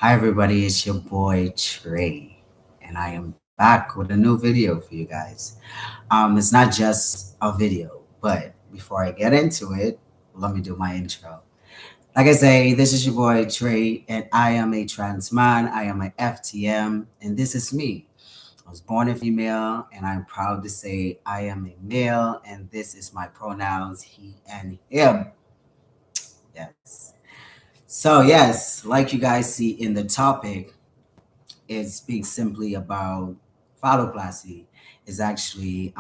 Hi, everybody, it's your boy Trey, and I am back with a new video for you guys. It's not just a video, but before I get into it, let me do my intro. Like I say, this is your boy Trey, and I am a trans man, I am a FTM, and this is me. I was born a female, and I'm proud to say I am a male, and this is my pronouns, he and him. Yes. So, yes, like you guys see in the topic, it speaks simply about phalloplasty is actually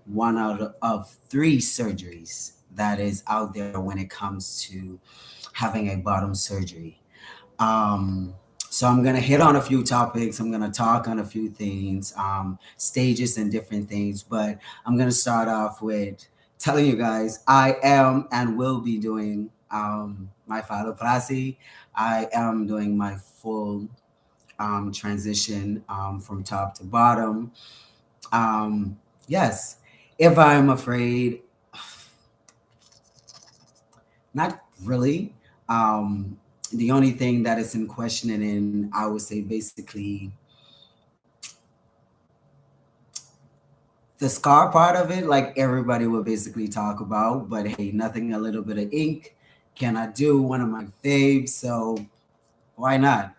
one out of three surgeries that is out there when it comes to having a bottom surgery. Um, so I'm gonna hit on a few topics. I'm gonna talk on a few things, stages and different things. But I'm gonna start off with telling you guys I am and will be doing my phalloplasty. I am doing my full transition from top to bottom. Yes, if I'm afraid, not really. The only thing that is in question, and I would say basically the scar part of it, like everybody will basically talk about. But hey, nothing a little bit of ink cannot do. One of my faves, so why not?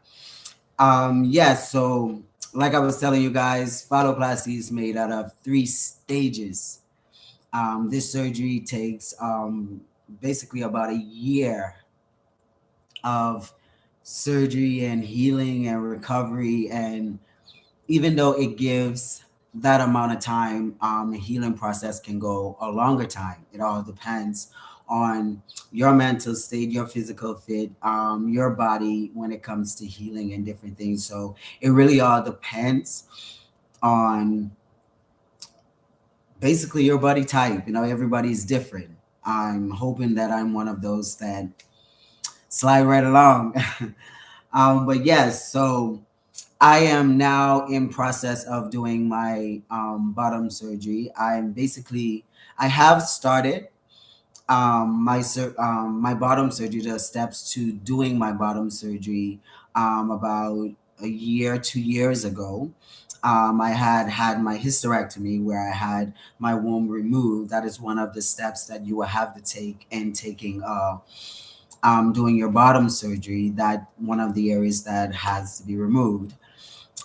Yes, so like I was telling you guys, phalloplasty is made out of three stages. This surgery takes basically about a year of surgery and healing and recovery. And even though it gives that amount of time, the healing process can go a longer time. It all depends on your mental state, your physical fit, your body when it comes to healing and different things. So it really all depends on basically your body type. Everybody's different. I'm hoping that I'm one of those that slide right along. But yes, so I am now in process of doing my bottom surgery. I have started my bottom surgery, the steps to doing my bottom surgery about a year, 2 years ago. I had my hysterectomy where I had my womb removed. That is one of the steps that you will have to take in taking doing your bottom surgery. That one of the areas that has to be removed.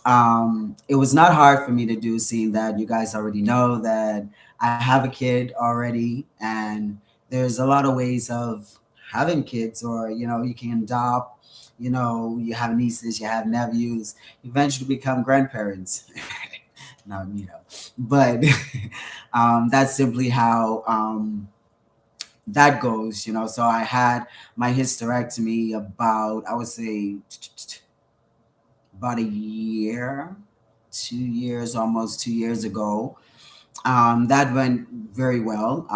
It was not hard for me to do, seeing that you guys already know that I have a kid already, and there's a lot of ways of having kids, or you can adopt. You have nieces, you have nephews, eventually become grandparents. No, but that's simply how that goes. So I had my hysterectomy about, I would say, about a year, 2 years, almost 2 years ago. That went very well.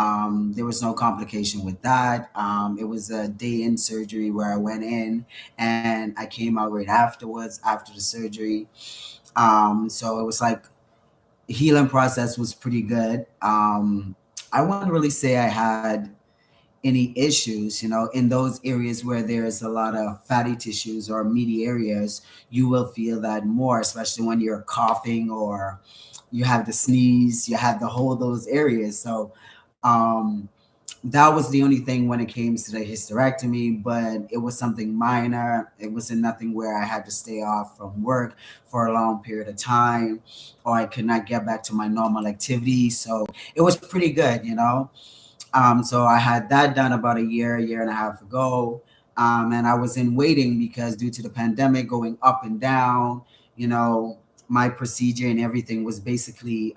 There was no complication with that. It was a day in surgery where I went in and I came out right afterwards after the surgery. So it was like healing process was pretty good. I wouldn't really say I had any issues, in those areas where there's a lot of fatty tissues or meaty areas. You will feel that more, especially when you're coughing or you have the sneeze, you have the whole those areas. So um, that was the only thing when it came to the hysterectomy, but it was something minor. It wasn't nothing where I had to stay off from work for a long period of time, or I could not get back to my normal activity. So it was pretty good. So I had that done about a year and a half ago. And I was in waiting because due to the pandemic going up and down, you know, my procedure and everything was basically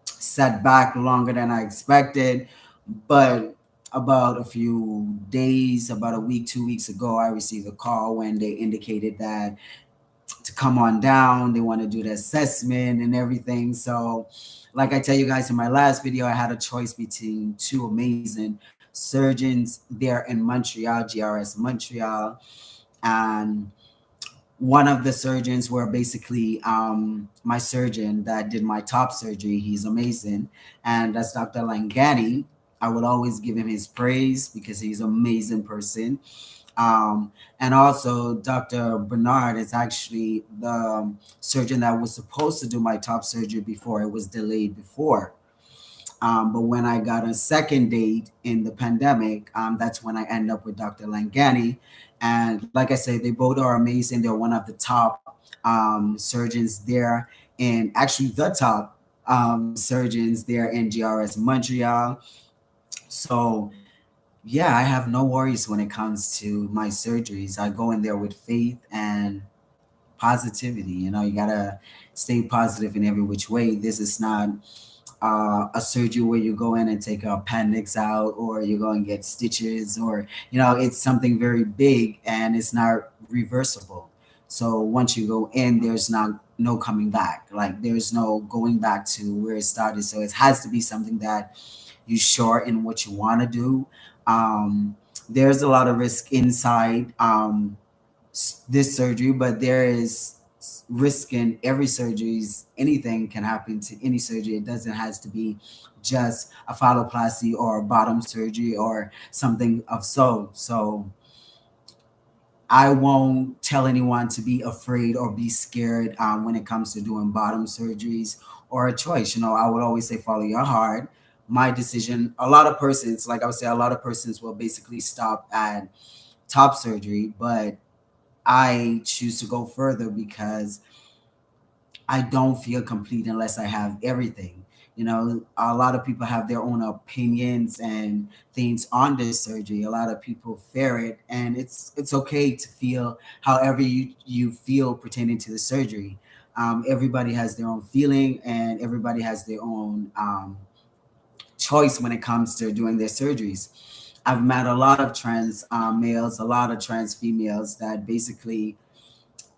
set back longer than I expected. But about a few days, about a week, 2 weeks ago, I received a call when they indicated that to come on down. They want to do the assessment and everything. So, like I tell you guys in my last video, I had a choice between two amazing surgeons there in Montreal, GRS Montreal, and one of the surgeons were basically my surgeon that did my top surgery. He's amazing, and that's Dr. Langani. I would always give him his praise because he's an amazing person. And also, Dr. Bernard is actually the surgeon that was supposed to do my top surgery before it was delayed before. But when I got a second date in the pandemic, that's when I end up with Dr. Langani. And like I said, they both are amazing. They're one of the top surgeons there, and actually the top surgeons there in GRS Montreal. So, yeah, I have no worries when it comes to my surgeries. I go in there with faith and positivity. You gotta stay positive in every which way. This is not a surgery where you go in and take a appendix out, or you go and get stitches, or it's something very big and it's not reversible. So once you go in, there's not no coming back. Like, there's no going back to where it started. So it has to be something that you sure in what you want to do. um, there's a lot of risk inside this surgery, but there is risk in every surgeries. Anything can happen to any surgery. It doesn't has to be just a phalloplasty or a bottom surgery or something of so I won't tell anyone to be afraid or be scared when it comes to doing bottom surgeries or a choice. I would always say follow your heart. My decision, a lot of persons, like I would say, a lot of persons will basically stop at top surgery, but I choose to go further because I don't feel complete unless I have everything. A lot of people have their own opinions and things on this surgery. A lot of people fear it, and it's okay to feel however you feel pertaining to the surgery. Everybody has their own feeling, and everybody has their own choice when it comes to doing their surgeries. I've met a lot of trans males, a lot of trans females that basically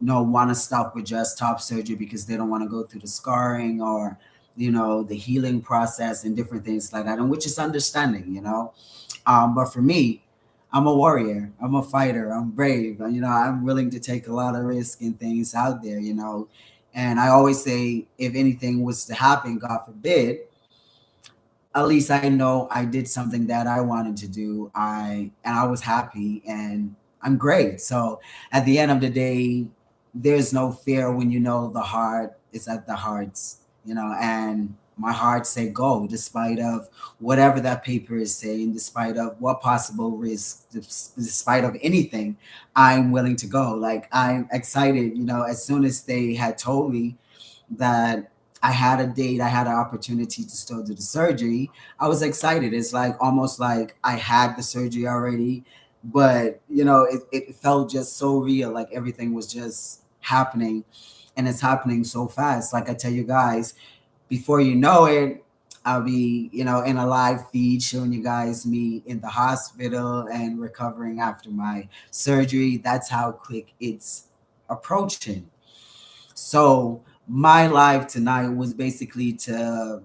want to stop with just top surgery because they don't want to go through the scarring or the healing process and different things like that, and which is understanding. But for me, I'm a warrior, I'm a fighter, I'm brave, I'm willing to take a lot of risk and things out there. And I always say, if anything was to happen, God forbid, at least I know I did something that I wanted to do. I was happy, and I'm great. So at the end of the day, there's no fear when the heart is at the hearts, and my heart say go, despite of whatever that paper is saying, despite of what possible risk, despite of anything, I'm willing to go. Like, I'm excited, as soon as they had told me that I had a date, I had an opportunity to still do the surgery, I was excited. It's like almost like I had the surgery already, but it felt just so real, like everything was just happening, and it's happening so fast. Like I tell you guys, before you know it, I'll be, in a live feed showing you guys me in the hospital and recovering after my surgery. That's how quick it's approaching. So my live tonight was basically to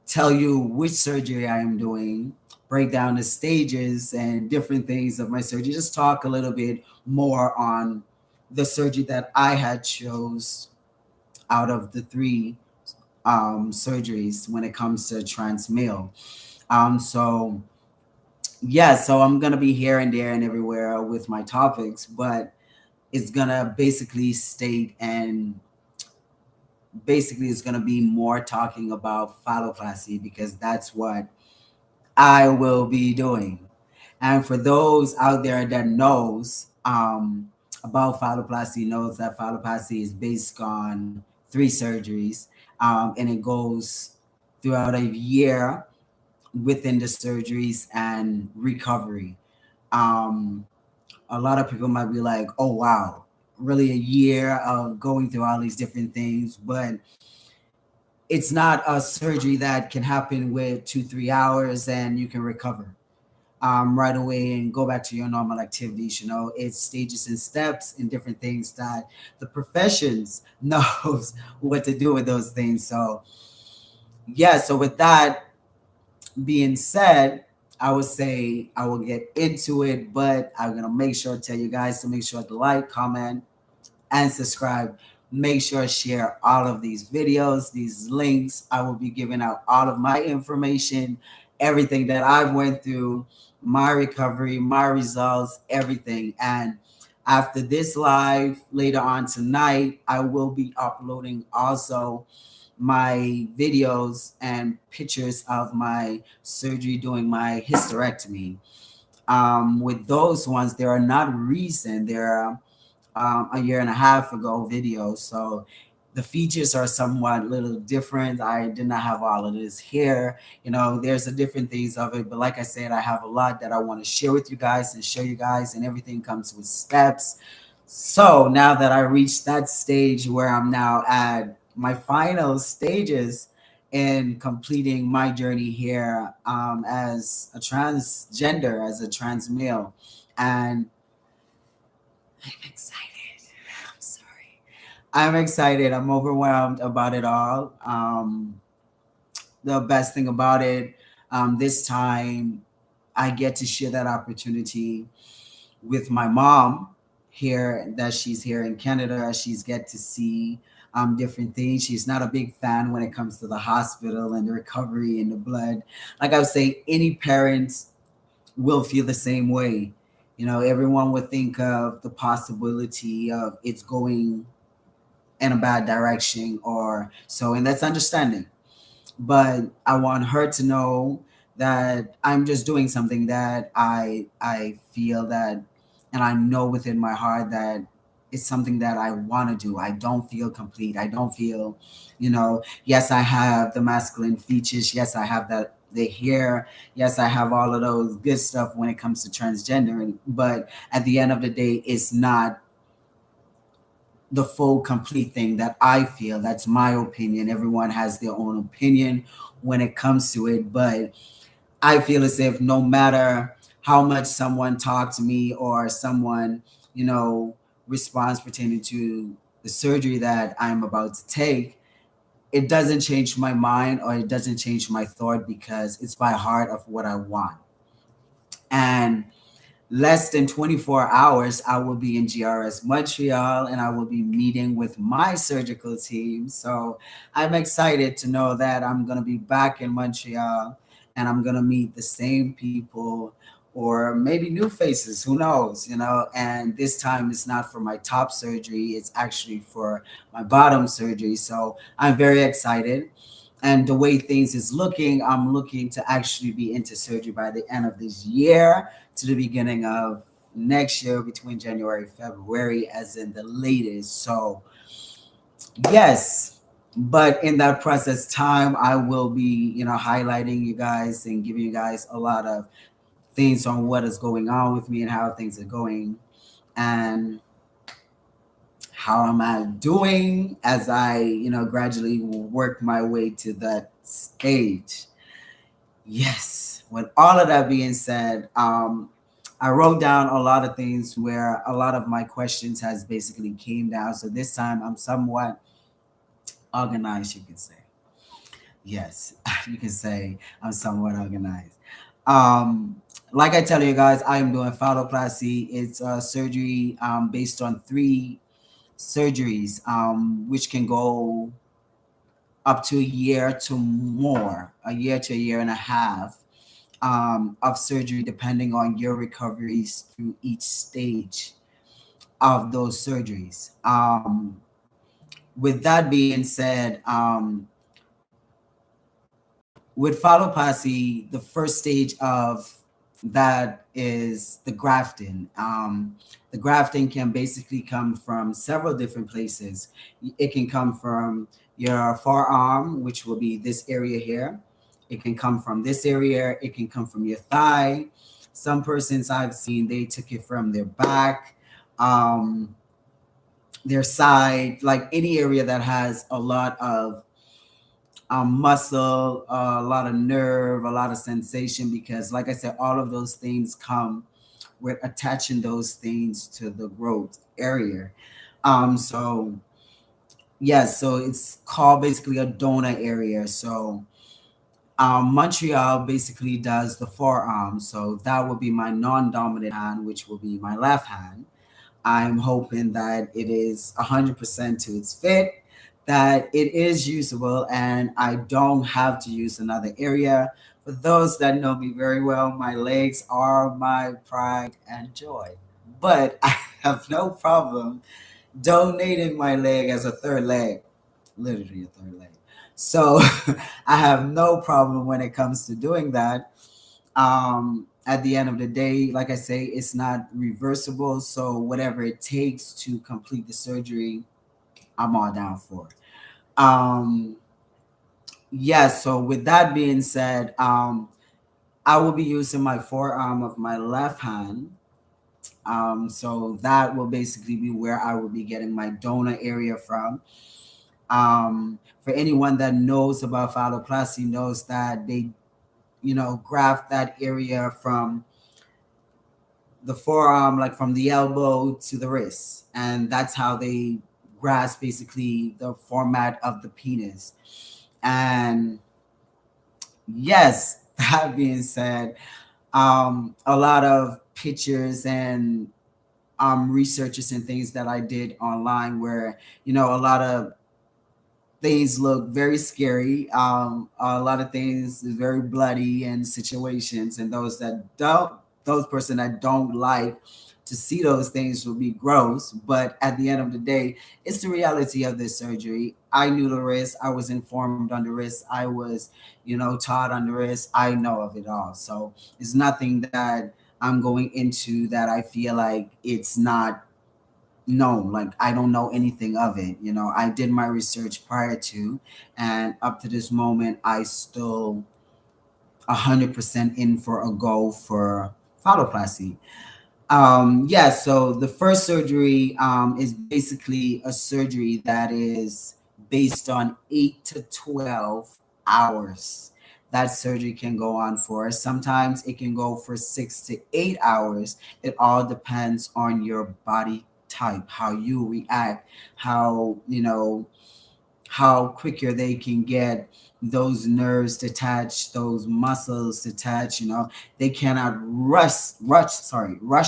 tell you which surgery I am doing, break down the stages and different things of my surgery, just talk a little bit more on the surgery that I had chose out of the three surgeries when it comes to trans male. So yeah, so I'm gonna be here and there and everywhere with my topics, but it's gonna basically state and basically it's going to be more talking about phalloplasty because that's what I will be doing. And for those out there that knows about phalloplasty, knows that phalloplasty is based on three surgeries, and it goes throughout a year within the surgeries and recovery. Um, a lot of people might be like, "Oh wow, really a year of going through all these different things," but it's not a surgery that can happen with 2 3 hours and you can recover right away and go back to your normal activities. It's stages and steps and different things that the professions knows what to do with those things. So yeah, so with that being said, I would say I will get into it, but I'm gonna make sure to tell you guys to make sure to like, comment, and subscribe. Make sure to share all of these videos, these links. I will be giving out all of my information, everything that I've went through, my recovery, my results, everything. And after this live later on tonight, I will be uploading also my videos and pictures of my surgery doing my hysterectomy. With those ones, they are not recent. They're a year and a half ago videos. So the features are somewhat little different. I did not have all of this here. There's a different things of it. But like I said, I have a lot that I want to share with you guys and show you guys, and everything comes with steps. So now that I reached that stage where I'm now at my final stages in completing my journey here, as a transgender, as a trans male, and I'm excited. I'm sorry. I'm excited. I'm overwhelmed about it all. The best thing about it, this time, I get to share that opportunity with my mom here, that she's here in Canada. She's get to see different things. She's not a big fan when it comes to the hospital and the recovery and the blood. Like I would say, any parents will feel the same way. Everyone would think of the possibility of it's going in a bad direction or so, and that's understanding. But I want her to know that I'm just doing something that I feel that, and I know within my heart that it's something that I want to do. I don't feel complete. I don't feel, yes, I have the masculine features. Yes, I have that the hair. Yes, I have all of those good stuff when it comes to transgender. But at the end of the day, it's not the full complete thing that I feel. That's my opinion. Everyone has their own opinion when it comes to it, but I feel as if no matter how much someone talks to me or someone, responds pertaining to the surgery that I'm about to take, it doesn't change my mind or it doesn't change my thought, because it's by heart of what I want. And less than 24 hours, I will be in GRS Montreal and I will be meeting with my surgical team. So I'm excited to know that I'm going to be back in Montreal and I'm going to meet the same people or maybe new faces, who knows. And this time it's not for my top surgery, it's actually for my bottom surgery. So I'm very excited. And the way things is looking, I'm looking to actually be into surgery by the end of this year to the beginning of next year, between January, February, as in the latest. So, yes, but in that process time, I will be, highlighting you guys and giving you guys a lot of things on what is going on with me and how things are going and how am I doing as I, gradually work my way to that stage. Yes. With all of that being said, I wrote down a lot of things where a lot of my questions has basically came down. So this time I'm somewhat organized, you can say. Yes, you can say I'm somewhat organized. Like I tell you guys, I am doing phalloplasty. It's a surgery based on three surgeries, which can go up to a year to more, a year to a year and a half of surgery, depending on your recoveries through each stage of those surgeries. With that being said, with phalloplasty, the first stage of that is the grafting. The grafting can basically come from several different places. It can come from your forearm, which will be this area here. It can come from this area. It can come from your thigh. Some persons I've seen, they took it from their back, um, their side, like any area that has a lot of muscle, a lot of nerve, a lot of sensation, because like I said, all of those things come with attaching those things to the growth area. So yes, so it's called basically a donor area. So Montreal basically does the forearm. So that would be my non-dominant hand, which will be my left hand. I'm hoping that it is 100% to its fit, that it is usable, and I don't have to use another area For those that know me very well, my legs are my pride and joy. But I have no problem donating my leg as a third leg, literally a third leg. So I have no problem when it comes to doing that. At the end of the day, like I say, it's not reversible. So whatever it takes to complete the surgery, I'm all down for. Um, yes. So with that being said, I will be using my forearm of my left hand. So that will basically be where I will be getting my donor area from. For anyone that knows about phalloplasty knows that they, graft that area from the forearm, like from the elbow to the wrist, and that's how they grasp basically the format of the penis. And yes, that being said, a lot of pictures and researches and things that I did online where a lot of things look very scary. A lot of things is very bloody and situations, and those person that don't like to see those things will be gross. But at the end of the day, it's the reality of this surgery. I knew the risk. I was informed on the risk. I was, taught on the risk. I know of it all. So it's nothing that I'm going into that I feel like it's not no, like I don't know anything of it. I did my research prior to, and up to this moment, I still 100% in for a go for phalloplasty. Yeah, so the first surgery is basically a surgery that is based on 8 to 12 hours. That surgery can go on for. Sometimes it can go for 6 to 8 hours. It all depends on your body type, how you react, how quicker they can get those nerves detached, those muscles detached. They cannot rush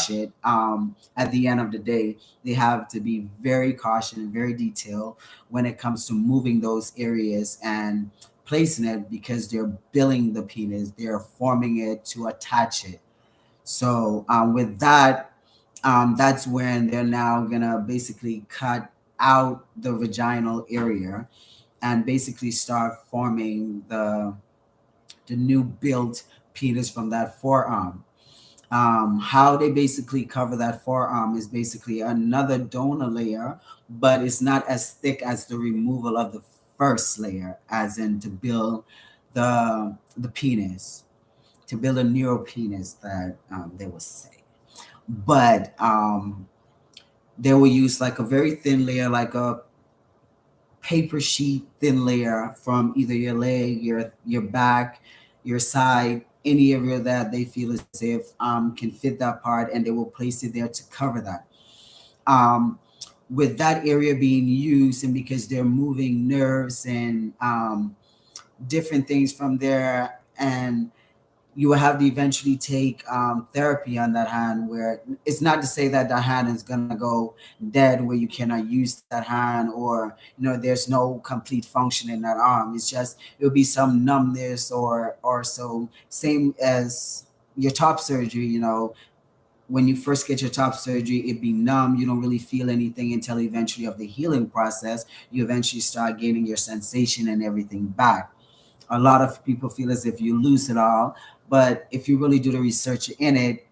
it. At the end of the day, they have to be very cautious and very detailed when it comes to moving those areas and placing it because they're building the penis, they're forming it to attach it. So with that, that's when they're now gonna basically cut out the vaginal area and basically start forming the new built penis from that forearm. How they basically cover that forearm is basically another donor layer, but it's not as thick as the removal of the first layer, as in to build the penis, to build a neural penis that they will say. But they will use like a very thin layer, like a paper sheet thin layer from either your leg, your back, your side, any area that they feel as if can fit that part, and they will place it there to cover that. Um, with that area being used, and because they're moving nerves and different things from there, and you will have to eventually take therapy on that hand, where it's not to say that the hand is going to go dead where you cannot use that hand, or there's no complete function in that arm. It's just it'll be some numbness, or so same as your top surgery. When you first get your top surgery, it be numb. You don't really feel anything until eventually of the healing process. You eventually start gaining your sensation and everything back. A lot of people feel as if you lose it all, but if you really do the research in it,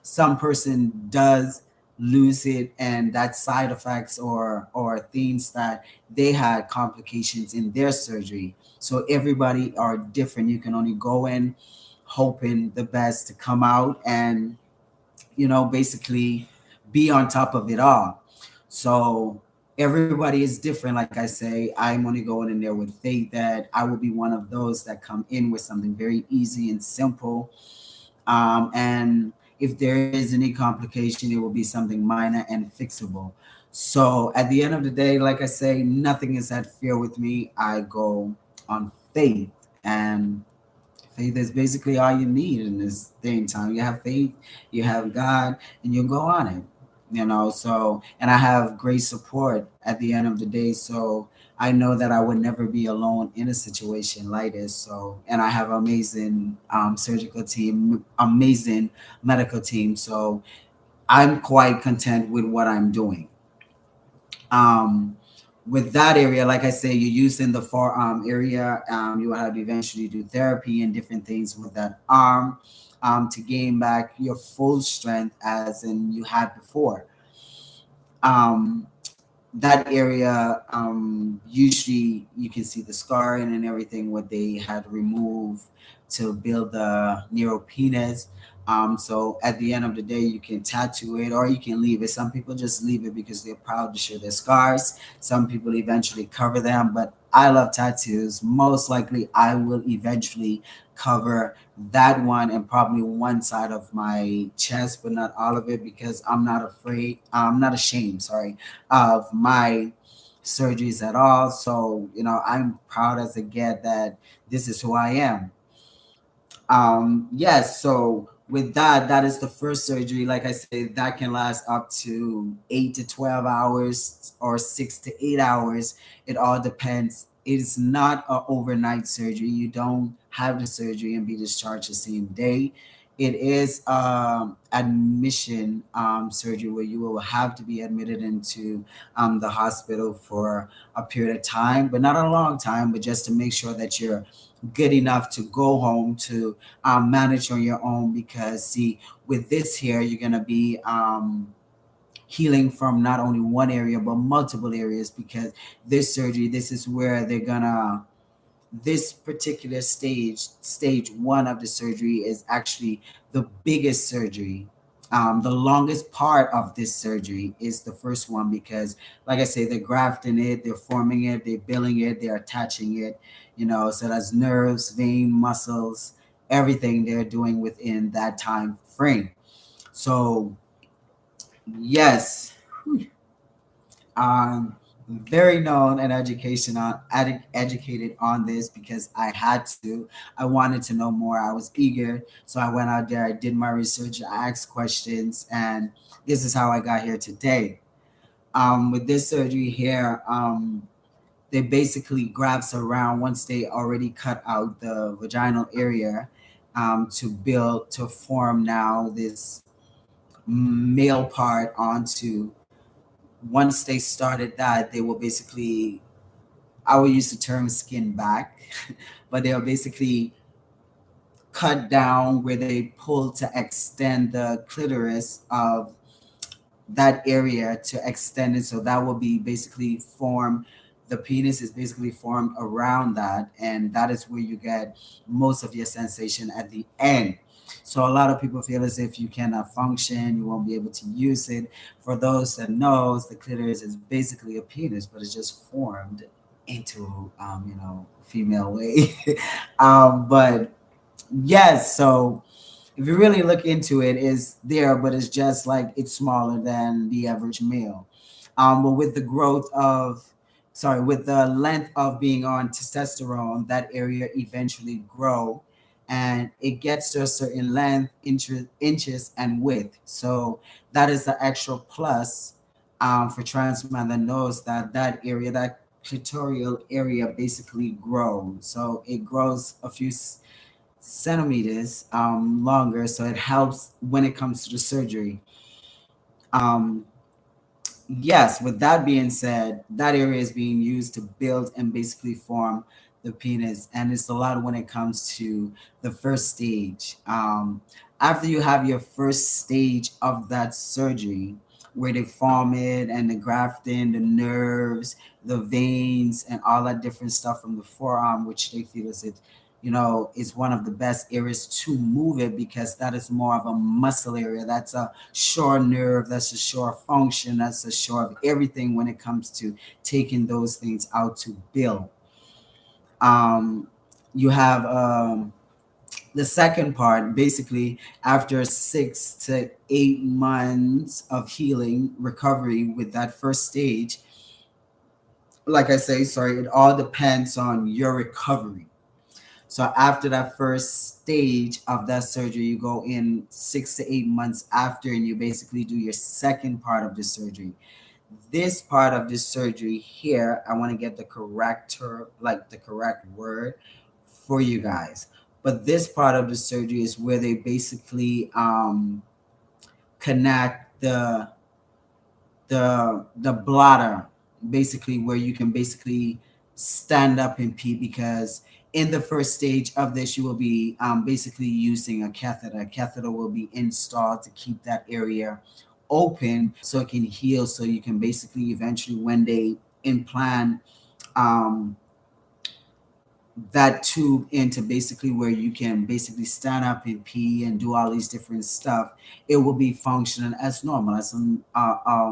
some person does lose it, and that side effects or things that they had complications in their surgery. So everybody are different. You can only go in hoping the best to come out and basically be on top of it all. So everybody is different. Like I say, I'm only going in there with faith that I will be one of those that come in with something very easy and simple. And if there is any complication, it will be something minor and fixable. So at the end of the day, like I say, nothing is at fear with me. I go on faith, and faith is basically all you need in this day and time. You have faith, you have God, and you go on it. So, and I have great support at the end of the day. So I know that I would never be alone in a situation like this. So, and I have amazing surgical team, amazing medical team. So I'm quite content with what I'm doing. Um, with that area, like I say, you're using the forearm area. You will have to eventually do therapy and different things with that arm to gain back your full strength as in you had before. Um, that area, usually you can see the scarring and everything what they had removed to build the neuropenis. So at the end of the day, you can tattoo it or you can leave it. Some people just leave it because they're proud to show their scars. Some people eventually cover them, but I love tattoos. Most likely, I will eventually cover that one and probably one side of my chest, but not all of it because I'm not afraid. I'm not ashamed. Sorry, of my surgeries at all. So, I'm proud as a get that this is who I am. Yes, so with that, that is the first surgery. Like I said, that can last up to 8 to 12 hours or 6 to 8 hours. It all depends. It's not an overnight surgery. You don't have the surgery and be discharged the same day. It is admission surgery where you will have to be admitted into the hospital for a period of time, but not a long time, but just to make sure that you're good enough to go home to manage on your own. Because see, with this here, you're gonna be healing from not only one area but multiple areas, because this surgery, this is where they're gonna, this particular stage one of the surgery is actually the biggest surgery. The longest part of this surgery is the first one because, like I say, they're grafting it, they're forming it, they're building it, they're attaching it. So that's nerves, vein, muscles, everything they're doing within that time frame. So yes, um, very known and educated on this because I had to. I wanted to know more. I was eager, so I went out there. I did my research. I asked questions, and this is how I got here today. With this surgery here, they basically grafts around once they already cut out the vaginal area to form now this male part onto. Once they started that, they will basically, I will use the term skin back, but they'll basically cut down where they pull to extend the clitoris of that area to extend it. So that will be basically form. The penis is basically formed around that, and that is where you get most of your sensation at the end. So a lot of people feel as if you cannot function, you won't be able to use it. For those that knows, the clitoris is basically a penis, but it's just formed into female way. But yes, so if you really look into it, is there, but it's just like it's smaller than the average male. But with the growth of, sorry, with the length of being on testosterone, that area eventually grow, and it gets to a certain length, inches, and width. So that is the extra plus for trans man that knows that that area, that clitoral area, basically grows. So it grows a few centimeters longer, so it helps when it comes to the surgery. Um, yes, with that being said, that area is being used to build and basically form the penis, and it's a lot when it comes to the first stage. After you have your first stage of that surgery, where they form it and the grafting, the nerves, the veins, and all that different stuff from the forearm, which they feel as if is one of the best areas to move it because that is more of a muscle area. That's a sure nerve, that's a sure function, that's a sure of everything when it comes to taking those things out to build. Um, you have the second part, basically, after 6 to 8 months of healing, recovery with that first stage. Like I say, sorry, it all depends on your recovery. So after that first stage of that surgery, you go in 6 to 8 months after, and you basically do your second part of the surgery. This part of this surgery here, I want to get the correct term, like the correct word for you guys. But this part of the surgery is where they basically connect the bladder, basically where you can basically stand up and pee, because in the first stage of this you will be basically using a catheter. A catheter will be installed to keep that area open so it can heal, so you can basically eventually, when they implant um, that tube into basically where you can basically stand up and pee and do all these different stuff, it will be functioning as normal, as a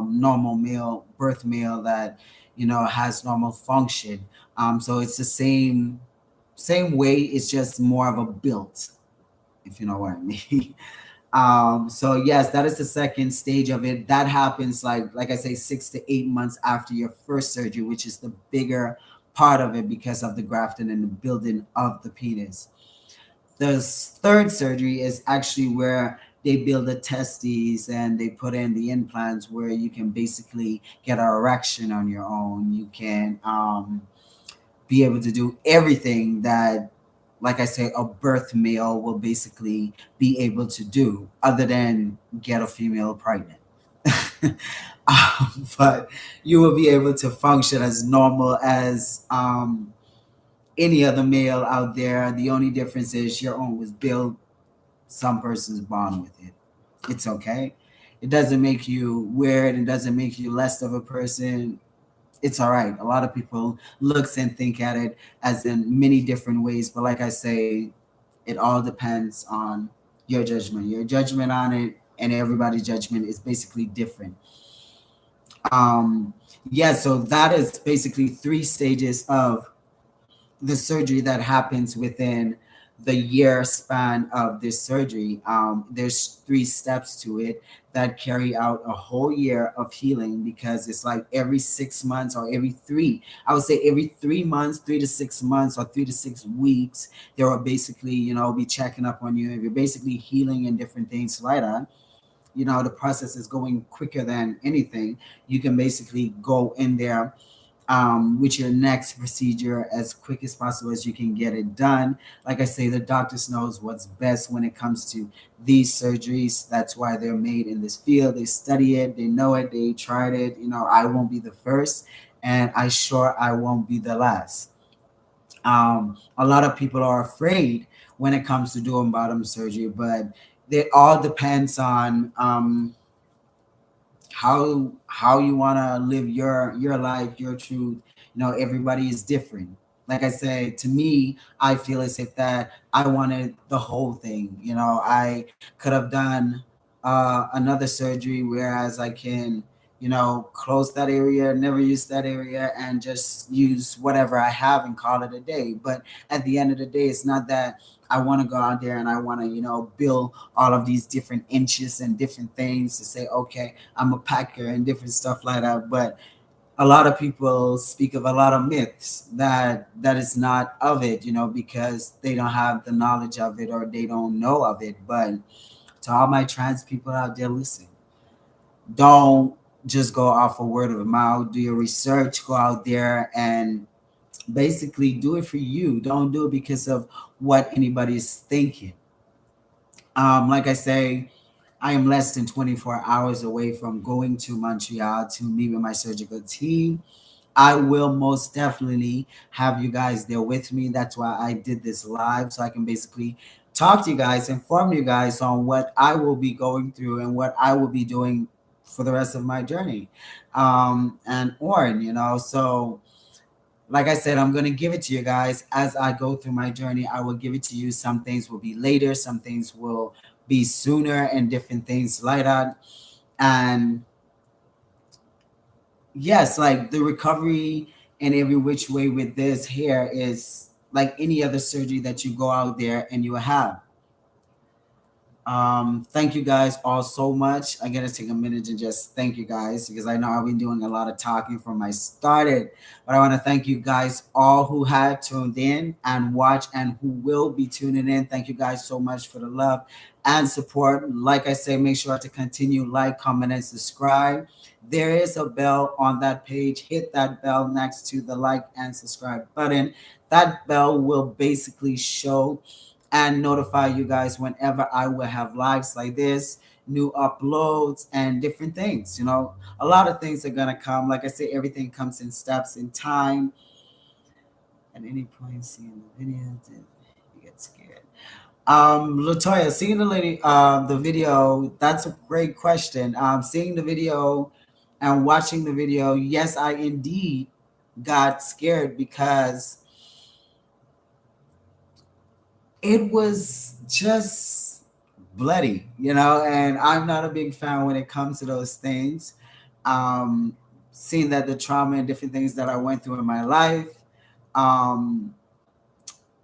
normal male, birth male that has normal function. So it's the same way. It's just more of a built, if you know what I mean. So yes, that is the second stage of it. That happens, like I say, 6 to 8 months after your first surgery, which is the bigger part of it because of the grafting and the building of the penis. The third surgery is actually where they build the testes and they put in the implants, where you can basically get an erection on your own. You can be able to do everything that, like I say, a birth male will basically be able to do, other than get a female pregnant. But you will be able to function as normal as any other male out there. The only difference is your own was built, some person's born with it. It's okay. It doesn't make you weird. It doesn't make you less of a person. It's all right. A lot of people looks and think at it as in many different ways, but like I say, it all depends on your judgment. Your judgment on it, and everybody's judgment is basically different. Yeah, so that is basically three stages of the surgery that happens within the year span of this surgery. There's three steps to it that carry out a whole year of healing, because it's like every 6 months, or every three, I would say every 3 months, 3 to 6 months, or 3 to 6 weeks, they will basically, be checking up on you. If you're basically healing and different things like that, the process is going quicker than anything. You can basically go in there with your next procedure as quick as possible as you can get it done. Like I say, the doctors knows what's best when it comes to these surgeries. That's why they're made in this field. They study it, they know it, they tried it. I won't be the first, and I won't be the last. A lot of people are afraid when it comes to doing bottom surgery, but it all depends on how you want to live your life, your truth. Everybody is different. Like I said, to me, I feel as if that I wanted the whole thing. I could have done another surgery, whereas I can close that area, never use that area, and just use whatever I have and call it a day. But at the end of the day, it's not that I want to go out there and I want to build all of these different inches and different things to say, okay, I'm a packer and different stuff like that. But a lot of people speak of a lot of myths that is not of it, because they don't have the knowledge of it, or they don't know of it. But to all my trans people out there, listen, don't just go off a word of mouth. Do your research, go out there and basically do it for you. Don't do it because of what anybody is thinking. Like I say, I am less than 24 hours away from going to Montreal to meet with my surgical team. I will most definitely have you guys there with me. That's why I did this live, so I can basically talk to you guys, inform you guys on what I will be going through and what I will be doing for the rest of my journey. And Oren, so like I said, I'm going to give it to you guys as I go through my journey. I will give it to you. Some things will be later, some things will be sooner, and different things like that. And yes, like the recovery and every which way with this hair is like any other surgery that you go out there and you have. Thank you guys all so much. I'm gonna take a minute to just thank you guys because I know I've been doing a lot of talking from I started, but I want to thank you guys all who had tuned in and watched and who will be tuning in. Thank you guys so much for the love and support. Like I say, make sure to continue like, comment, and subscribe. There is a bell on that page. Hit that bell next to the like and subscribe button. That bell will basically show and notify you guys whenever I will have lives like this, new uploads, and different things. A lot of things are gonna come. Like I say, everything comes in steps in time. At any point, seeing the video, you get scared. Latoya, seeing the video, that's a great question. Seeing the video and watching the video, yes, I indeed got scared because it was just bloody, and I'm not a big fan when it comes to those things. Um, Seeing that the trauma and different things that I went through in my life, um,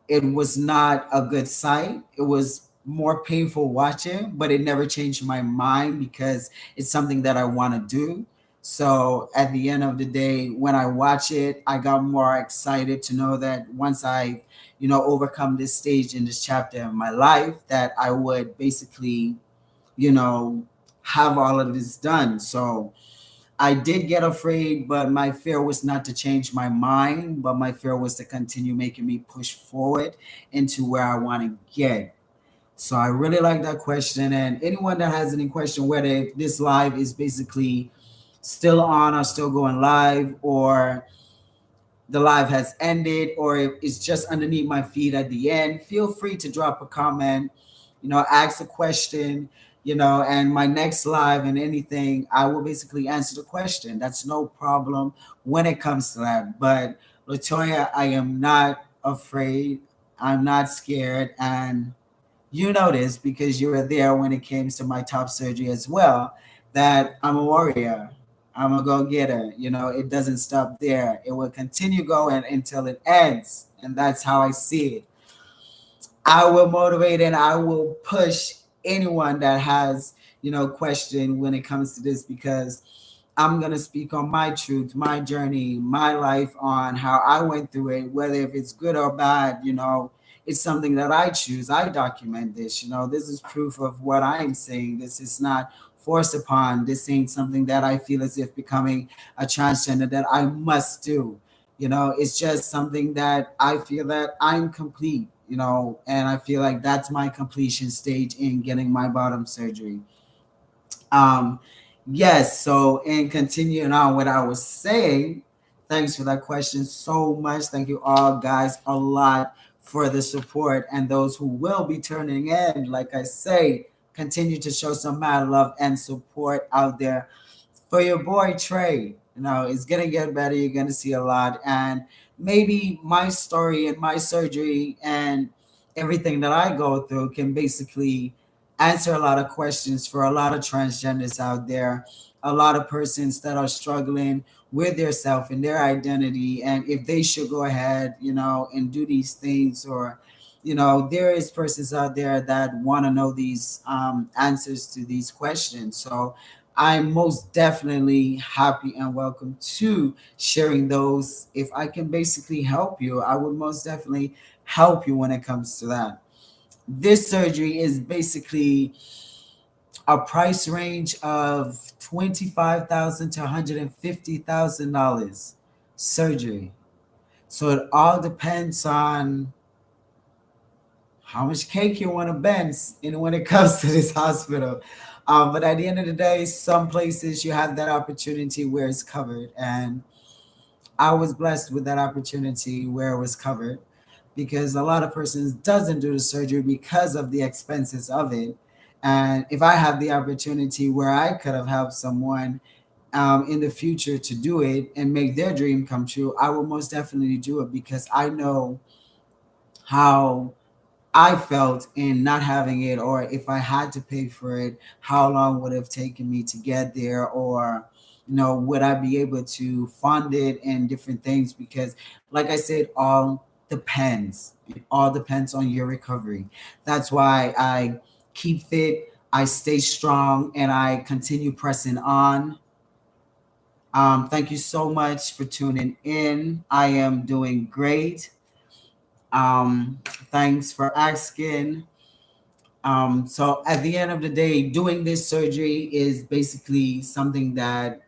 it was not a good sight. It was more painful watching, but it never changed my mind because it's something that I want to do. So at the end of the day, when I watch it, I got more excited to know that once I overcome this stage in this chapter of my life, that I would basically, you know, have all of this done. So I did get afraid, but my fear was not to change my mind, but my fear was to continue making me push forward into where I want to get. So I really like that question. And anyone that has any question, whether this live is basically still on or still going live, or the live has ended, or if it's just underneath my feed at the end, feel free to drop a comment, ask a question, and my next live and anything, I will basically answer the question. That's no problem when it comes to that. But Latoya, I am not afraid. I'm not scared. And you know this because you were there when it came to my top surgery as well, that I'm a warrior. I'm a go-getter. It doesn't stop there. It will continue going until it ends. And that's how I see it. I will motivate and I will push anyone that has question when it comes to this, because I'm gonna speak on my truth, my journey, my life, on how I went through it, whether if it's good or bad. It's something that I choose. I document this. This is proof of what I'm saying. This is not forced upon. This ain't something that I feel as if becoming a transgender that I must do. It's just something that I feel that I'm complete, and I feel like that's my completion stage in getting my bottom surgery. Um, yes, so in continuing on what I was saying, thanks for that question so much. Thank you all guys a lot for the support, and those who will be turning in, like I say, continue to show some mad love and support out there for your boy Trey. It's gonna get better. You're gonna see a lot, and maybe my story and my surgery and everything that I go through can basically answer a lot of questions for a lot of transgenders out there, a lot of persons that are struggling with their self and their identity, and if they should go ahead and do these things, or there is persons out there that want to know these answers to these questions. So I'm most definitely happy and welcome to sharing those. If I can basically help you, I would most definitely help you when it comes to that. This surgery is basically a price range of $25,000 to $150,000 surgery. So it all depends on how much cake you want to bend when it comes to this hospital. But at the end of the day, some places you have that opportunity where it's covered. And I was blessed with that opportunity where it was covered, because a lot of persons doesn't do the surgery because of the expenses of it. And if I have the opportunity where I could have helped someone in the future to do it and make their dream come true, I will most definitely do it, because I know how I felt in not having it, or if I had to pay for it, how long would it have taken me to get there, or would I be able to fund it and different things? Because, like I said, all depends. It all depends on your recovery. That's why I keep fit, I stay strong, and I continue pressing on. Thank you so much for tuning in. I am doing great. Thanks for asking. So at the end of the day, doing this surgery is basically something that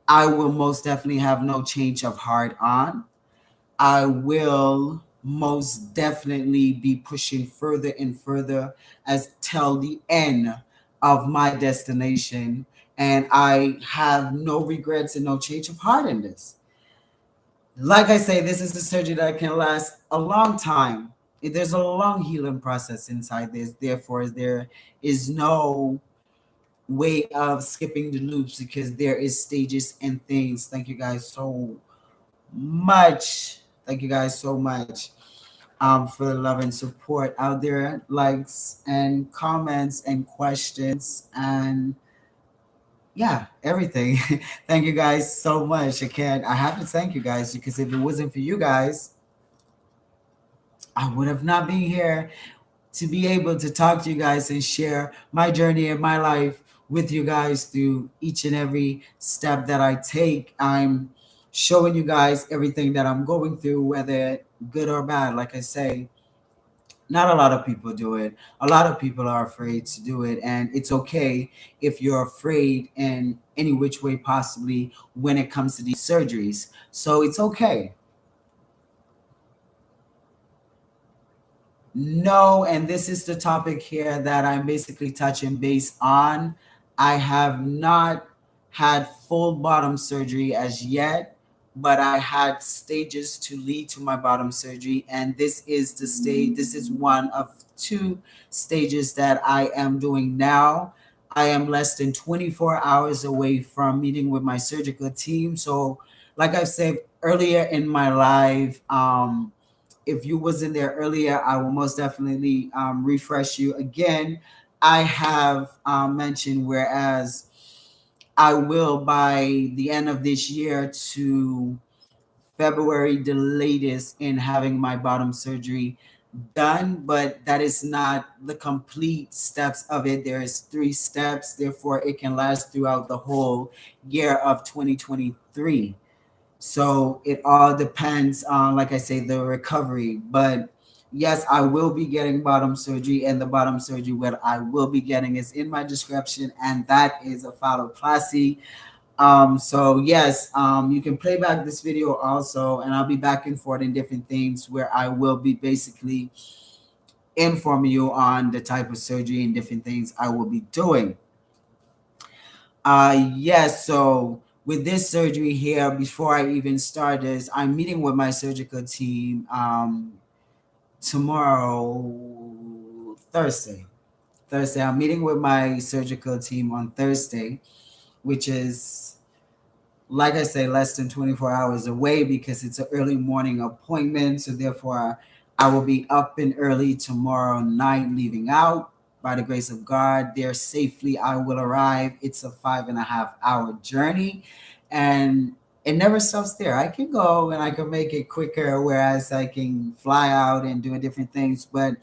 I will most definitely have no change of heart on. I will most definitely be pushing further and further as till the end of my destination. And I have no regrets and no change of heart in this. Like I say, this is a surgery that can last a long time. There's a long healing process inside this. Therefore, there is no way of skipping the loops because there is stages and things. Thank you guys so much. Thank you guys so much for the love and support out there, likes and comments and questions and yeah, everything. Thank you guys so much. I have to thank you guys because if it wasn't for you guys, I would have not been here to be able to talk to you guys and share my journey and my life with you guys through each and every step that I take. I'm showing you guys everything that I'm going through, whether good or bad. Like I say, not a lot of people do it. A lot of people are afraid to do it, and it's okay if you're afraid in any which way possibly when it comes to these surgeries. So it's okay. No, and this is the topic here that I'm basically touching base on. I have not had full bottom surgery as yet, but I had stages to lead to my bottom surgery, and this is the stage. This is one of two stages that I am doing now. I am less than 24 hours away from meeting with my surgical team. So, like I said earlier in my live, if you wasn't there earlier, I will most definitely refresh you again. I have mentioned whereas I will by the end of this year to February the latest in having my bottom surgery done, but that is not the complete steps of it. There is 3 steps, therefore it can last throughout the whole year of 2023. So it all depends on, like I say, the recovery. But yes, I will be getting bottom surgery, and the bottom surgery what I will be getting is in my description, and that is a phalloplasty. So yes, you can play back this video also, and I'll be back and forth in different things where I will be basically informing you on the type of surgery and different things I will be doing. Yes, so with this surgery here, before I even start this, I'm meeting with my surgical team tomorrow, Thursday. Thursday, I'm meeting with my surgical team on Thursday, which is, like I say, less than 24 hours away because it's an early morning appointment. So therefore, I will be up and early tomorrow night, leaving out. By the grace of God, there safely I will arrive. It's a 5.5 hour journey, and it never stops there. I can go and I can make it quicker, whereas I can fly out and do different things. But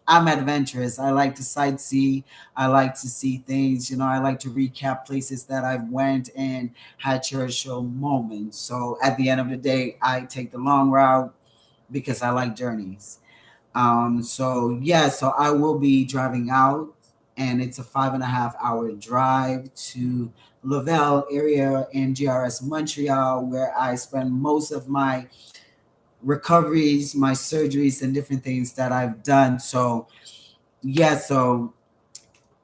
I'm adventurous. I like to sightsee. I like to see things. I like to recap places that I've went and had cherished moments. So at the end of the day, I take the long route because I like journeys. So yeah, so I will be driving out, and it's a 5.5 hour drive to Laval area in GRS Montreal, where I spend most of my recoveries, my surgeries, and different things that I've done. So yeah, so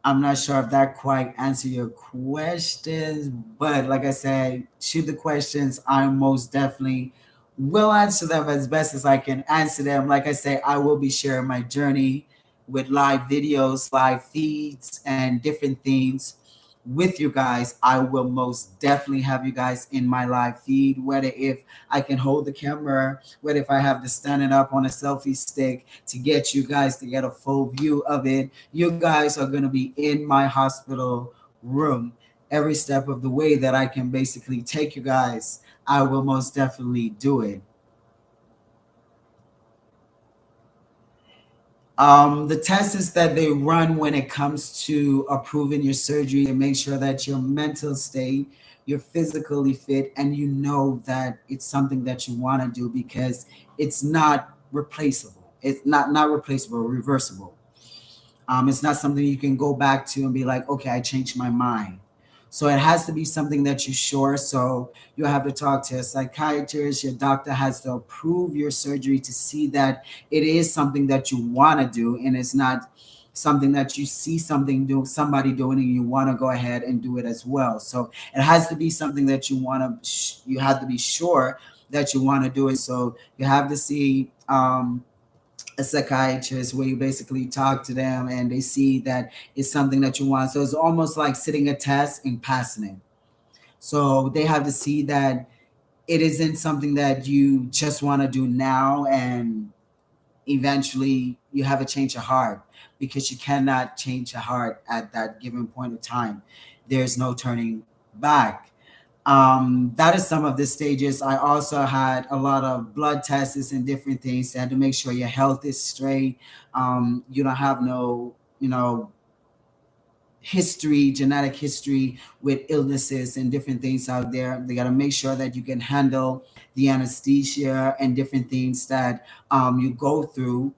I'm not sure if that quite answer your questions, but like I said, shoot the questions. I most definitely will answer them as best as I can answer them. Like I say, I will be sharing my journey with live videos, live feeds, and different things with you guys. I will most definitely have you guys in my live feed, whether if I can hold the camera, whether if I have to stand it up on a selfie stick to get you guys to get a full view of it. You guys are going to be in my hospital room every step of the way that I can basically take you guys. I will most definitely do it. The tests that they run when it comes to approving your surgery, to make sure that your mental state, you're physically fit, and you know that it's something that you want to do, because it's not replaceable. It's not replaceable, reversible. It's not something you can go back to and be like, okay, I changed my mind. So it has to be something that you're sure. So you have to talk to a psychiatrist. Your doctor has to approve your surgery to see that it is something that you want to do, and it's not something that you see somebody doing and you want to go ahead and do it as well. So it has to be something that you want to. You have to be sure that you want to do it. So you have to see. A psychiatrist where you basically talk to them and they see that it's something that you want. So it's almost like sitting a test and passing it. So they have to see that it isn't something that you just want to do now and eventually you have a change of heart, because you cannot change your heart at that given point of time. There's no turning back. That is some of the stages. I also had a lot of blood tests and different things. I had to make sure your health is straight. You don't have no, history, genetic history with illnesses and different things out there. They got to make sure that you can handle the anesthesia and different things that you go through.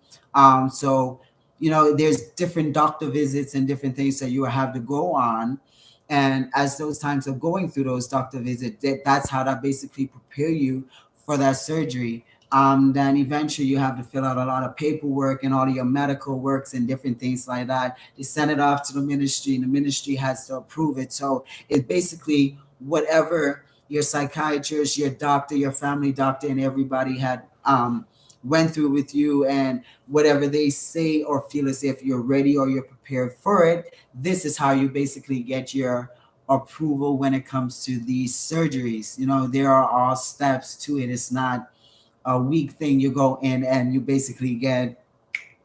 So, there's different doctor visits and different things that you have to go on. And as those times of going through those doctor visits, that's how that basically prepare you for that surgery. Then eventually you have to fill out a lot of paperwork and all of your medical works and different things like that. They send it off to the ministry, and the ministry has to approve it. So it's basically whatever your psychiatrist, your doctor, your family doctor, and everybody had went through with you, and whatever they say or feel as if you're ready or you're prepared for it. This is how you basically get your approval when it comes to these surgeries. There are all steps to it. It's not a week thing. You go in and you basically get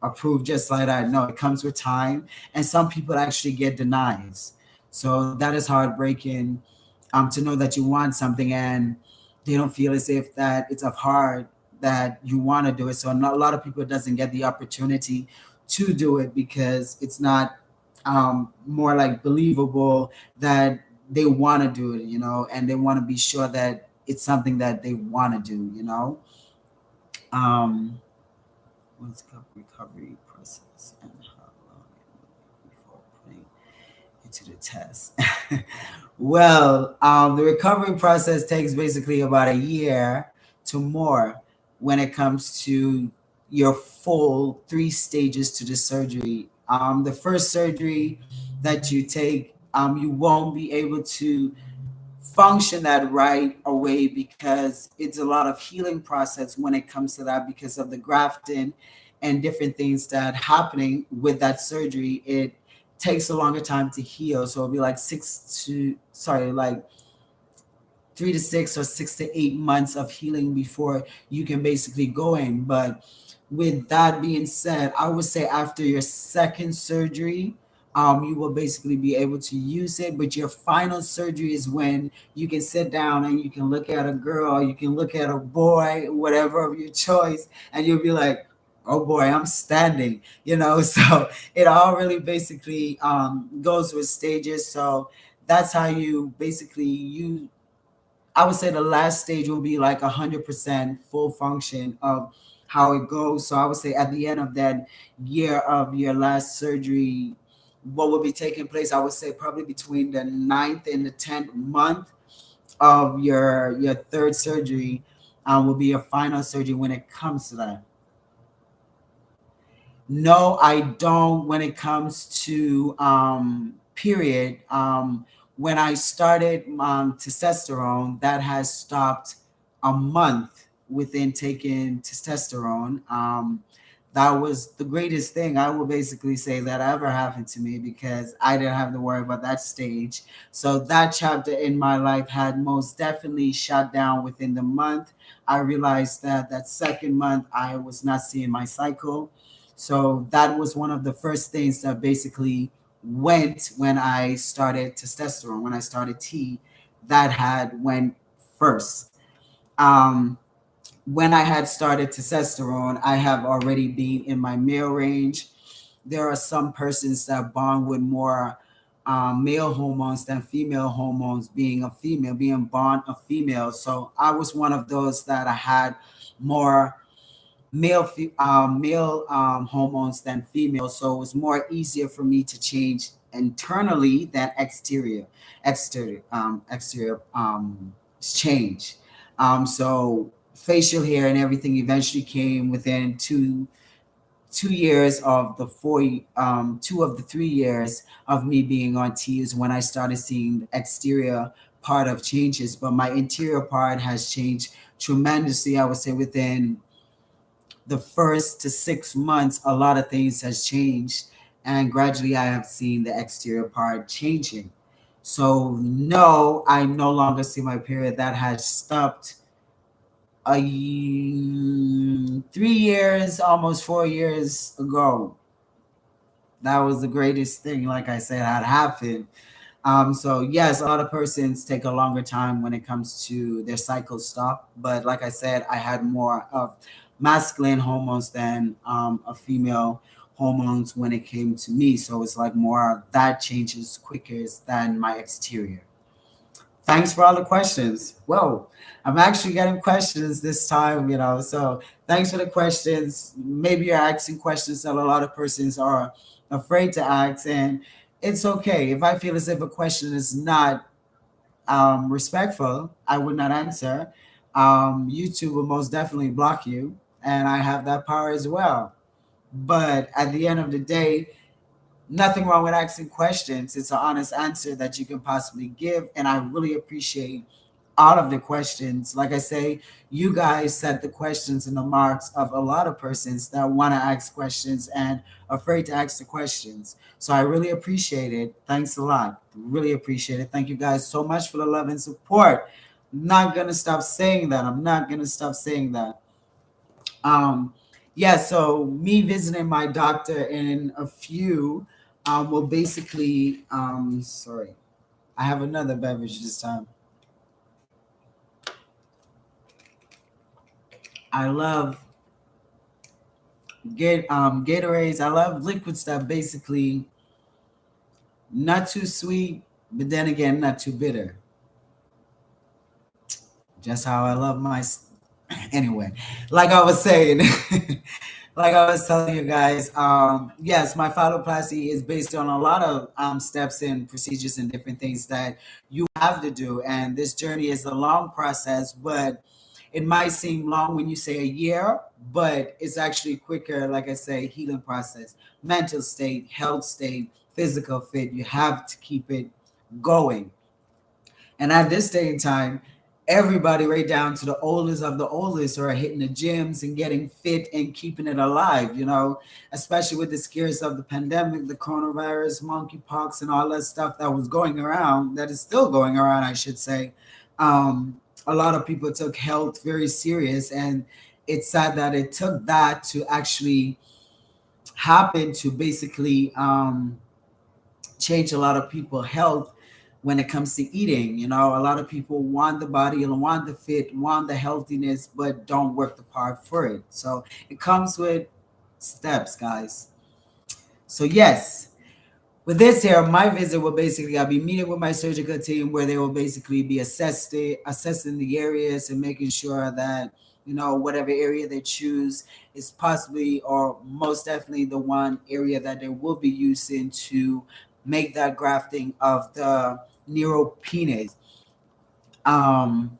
approved just like that. No, it comes with time, and some people actually get denies. So that is heartbreaking, to know that you want something and they don't feel as if that it's of heart that you want to do it. So not, a lot of people doesn't get the opportunity to do it because it's not more like believable that they want to do it, and they want to be sure that it's something that they want to do. um, what's the recovery process and how long it will be before putting into the test? Well, the recovery process takes basically about a year to more when it comes to your full 3 stages to the surgery. The first surgery that you take, you won't be able to function that right away because it's a lot of healing process when it comes to that, because of the grafting and different things that happening with that surgery. It takes a longer time to heal, so it'll be like 3 to 6 or 6 to 8 months of healing before you can basically go in. But with that being said, I would say after your second surgery, you will basically be able to use it. But your final surgery is when you can sit down and you can look at a girl, you can look at a boy, whatever of your choice, and you'll be like, oh boy, I'm standing. So it all really basically goes with stages. So that's how you basically you I would say the last stage will be like 100% full function of how it goes. So I would say at the end of that year of your last surgery, what will be taking place, I would say probably between the ninth and the 10th month of your third surgery, will be your final surgery when it comes to that. No, I don't. When it comes to period, when I started testosterone, that has stopped a month within taking testosterone. That was the greatest thing I will basically say that ever happened to me, because I didn't have to worry about that stage. So that chapter in my life had most definitely shut down within the month. I realized that that second month I was not seeing my cycle, so that was one of the first things that basically went when I started testosterone, when I started T, that had went first. Um, when I had started testosterone, I have already been in my male range. There are some persons that bond with more male hormones than female hormones, being a female, being born a female. So I was one of those that I had more male hormones than female. So it was more easier for me to change internally than exterior change. So facial hair and everything eventually came within 2 years of the 3 years of me being on T is when I started seeing the exterior part of changes, but my interior part has changed tremendously. I would say within the first to 6 months, a lot of things has changed, and gradually I have seen the exterior part changing. So no, I no longer see my period. That has stopped 3 years, almost 4 years ago. That was the greatest thing, like I said, had happened. So yes, a lot of persons take a longer time when it comes to their cycle stop. But like I said, I had more of masculine hormones than a female hormones when it came to me. So it's like more that changes quicker than my exterior. Thanks for all the questions. Whoa, I'm actually getting questions this time, So thanks for the questions. Maybe you're asking questions that a lot of persons are afraid to ask, and it's okay. If I feel as if a question is not respectful, I would not answer. YouTube will most definitely block you, and I have that power as well. But at the end of the day, nothing wrong with asking questions. It's an honest answer that you can possibly give. And I really appreciate all of the questions. Like I say, you guys set the questions and the marks of a lot of persons that want to ask questions and afraid to ask the questions. So I really appreciate it. Thanks a lot. Really appreciate it. Thank you guys so much for the love and support. I'm not going to stop saying that. I'm not going to stop saying that. Um, yeah, so me visiting my doctor in a few will basically, sorry, I have another beverage this time. I love Gatorades. I love liquid stuff, basically not too sweet, but then again, not too bitter. Just how I love my. Anyway, like I was saying, like I was telling you guys, yes, my phalloplasty is based on a lot of steps and procedures and different things that you have to do. And this journey is a long process, but it might seem long when you say a year, but it's actually quicker, like I say, healing process, mental state, health state, physical fit. You have to keep it going. And at this day and time, everybody right down to the oldest of the oldest are hitting the gyms and getting fit and keeping it alive, especially with the scares of the pandemic, the coronavirus, monkeypox, and all that stuff that was going around, that is still going around, I should say. A lot of people took health very serious, and it's sad that it took that to actually happen to basically change a lot of people's health when it comes to eating. A lot of people want the body and want the fit, want the healthiness, but don't work the part for it. So it comes with steps, guys. So yes, with this here, my visit will basically, I'll be meeting with my surgical team where they will basically be assessing the areas and making sure that, whatever area they choose is possibly or most definitely the one area that they will be using to make that grafting of the neuropenis. Um,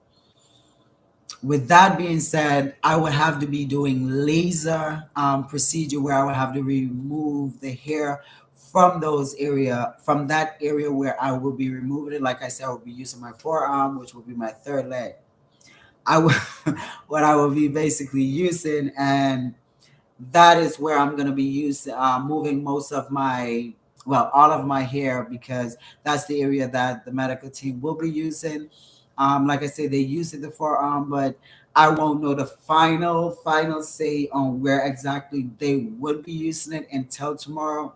with that being said, I would have to be doing laser procedure where I would have to remove the hair from that area where I will be removing it. Like I said, I will be using my forearm, which will be my third leg. I will, what I will be basically using, and that is where I'm going to be moving most of my, well, all of my hair, because that's the area that the medical team will be using. Like I said, they use it the forearm, but I won't know the final say on where exactly they would be using it until tomorrow,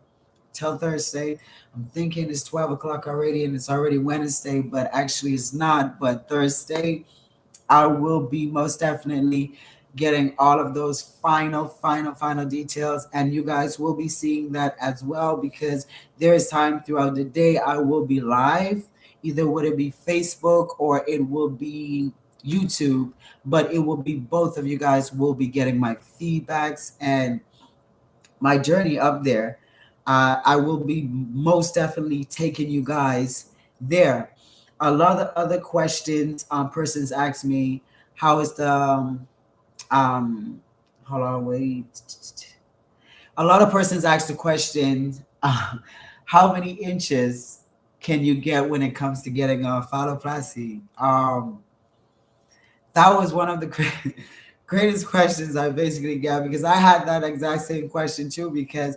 till Thursday. I'm thinking it's 12 o'clock already and it's already Wednesday, but actually it's not. But Thursday, I will be most definitely getting all of those final details. And you guys will be seeing that as well, because there is time throughout the day I will be live. Either would it be Facebook or it will be YouTube, but it will be both of you guys will be getting my feedbacks and my journey up there. I will be most definitely taking you guys there. A lot of other questions persons ask me, how is the um hold on, wait. A lot of persons ask the question, how many inches can you get when it comes to getting a phalloplasty? That was one of the greatest questions I basically got, because I had that exact same question too, because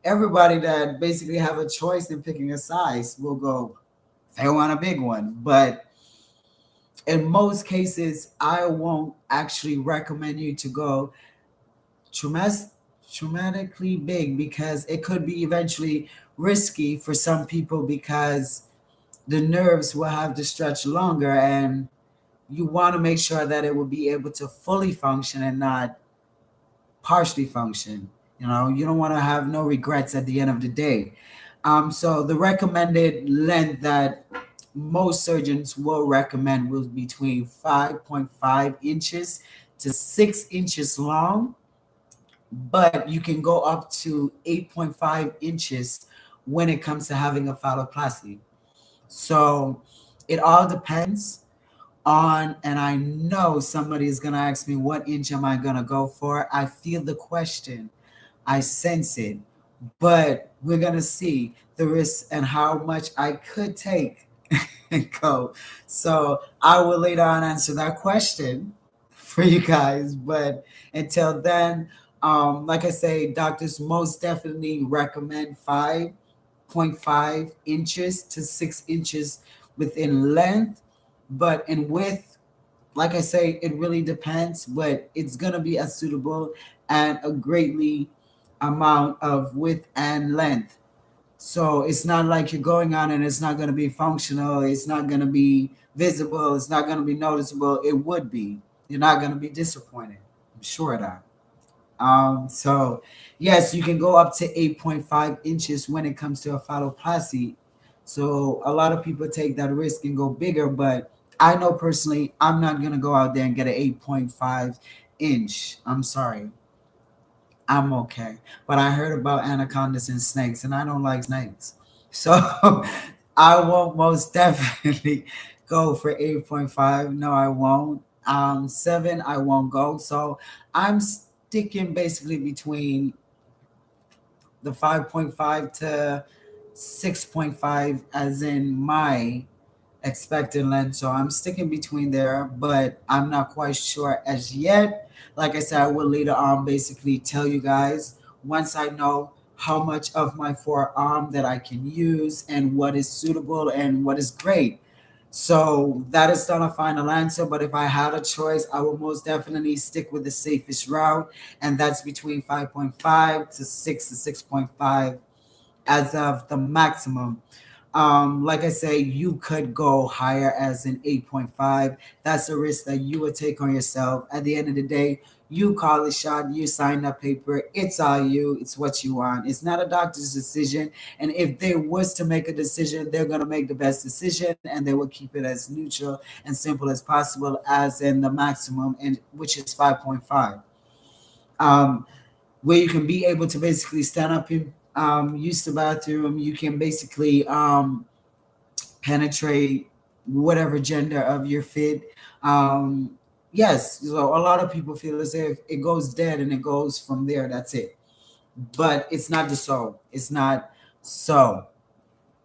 everybody that basically have a choice in picking a size will go, they want a big one. But in most cases, I won't actually recommend you to go traumas- traumatically big, because it could be eventually risky for some people, because the nerves will have to stretch longer, and you want to make sure that it will be able to fully function and not partially function. You know, you don't want to have no regrets at the end of the day. So the recommended length that most surgeons will recommend will be between 5.5 inches to 6 inches long, but you can go up to 8.5 inches when it comes to having a phalloplasty. So it all depends on, and I know somebody is going to ask me, what inch am I going to go for? I feel the question, I sense it, but we're going to see the risk and how much I could take and go. So I will later on answer that question for you guys. But until then, like I say, doctors most definitely recommend 5.5 inches to 6 inches within length, but in width, like I say, it really depends, but it's gonna be as suitable and a greatly amount of width and length. So it's not like you're going on and it's not gonna be functional, it's not gonna be visible, it's not gonna be noticeable. It would be. You're not gonna be disappointed. I'm sure of that. So yes, you can go up to 8.5 inches when it comes to a phalloplasty. So a lot of people take that risk and go bigger, but I know personally I'm not gonna go out there and get an 8.5 inch. I'm sorry. I'm okay. But I heard about anacondas and snakes, and I don't like snakes. So I won't most definitely go for 8.5. No, I won't. 7, I won't go. So I'm sticking basically between the 5.5 to 6.5, as in my expected length. So I'm sticking between there, but I'm not quite sure as yet. Like I said, I will later on basically tell you guys once I know how much of my forearm that I can use and what is suitable and what is great. So that is not a final answer, but if I had a choice, I would most definitely stick with the safest route, and that's between 5.5 to 6 to 6.5 as of the maximum. Like I say, you could go higher as an 8.5. That's a risk that you would take on yourself. At the end of the day, you call the shot, you sign that paper, it's all you, it's what you want. It's not a doctor's decision. And if they was to make a decision, they're gonna make the best decision and they will keep it as neutral and simple as possible, as in the maximum, and which is 5.5. Um, where you can be able to basically stand up and use the bathroom. You can basically penetrate whatever gender of your fit. Yes, so a lot of people feel as if it goes dead and it goes from there. That's it. But it's not the so. It's not so.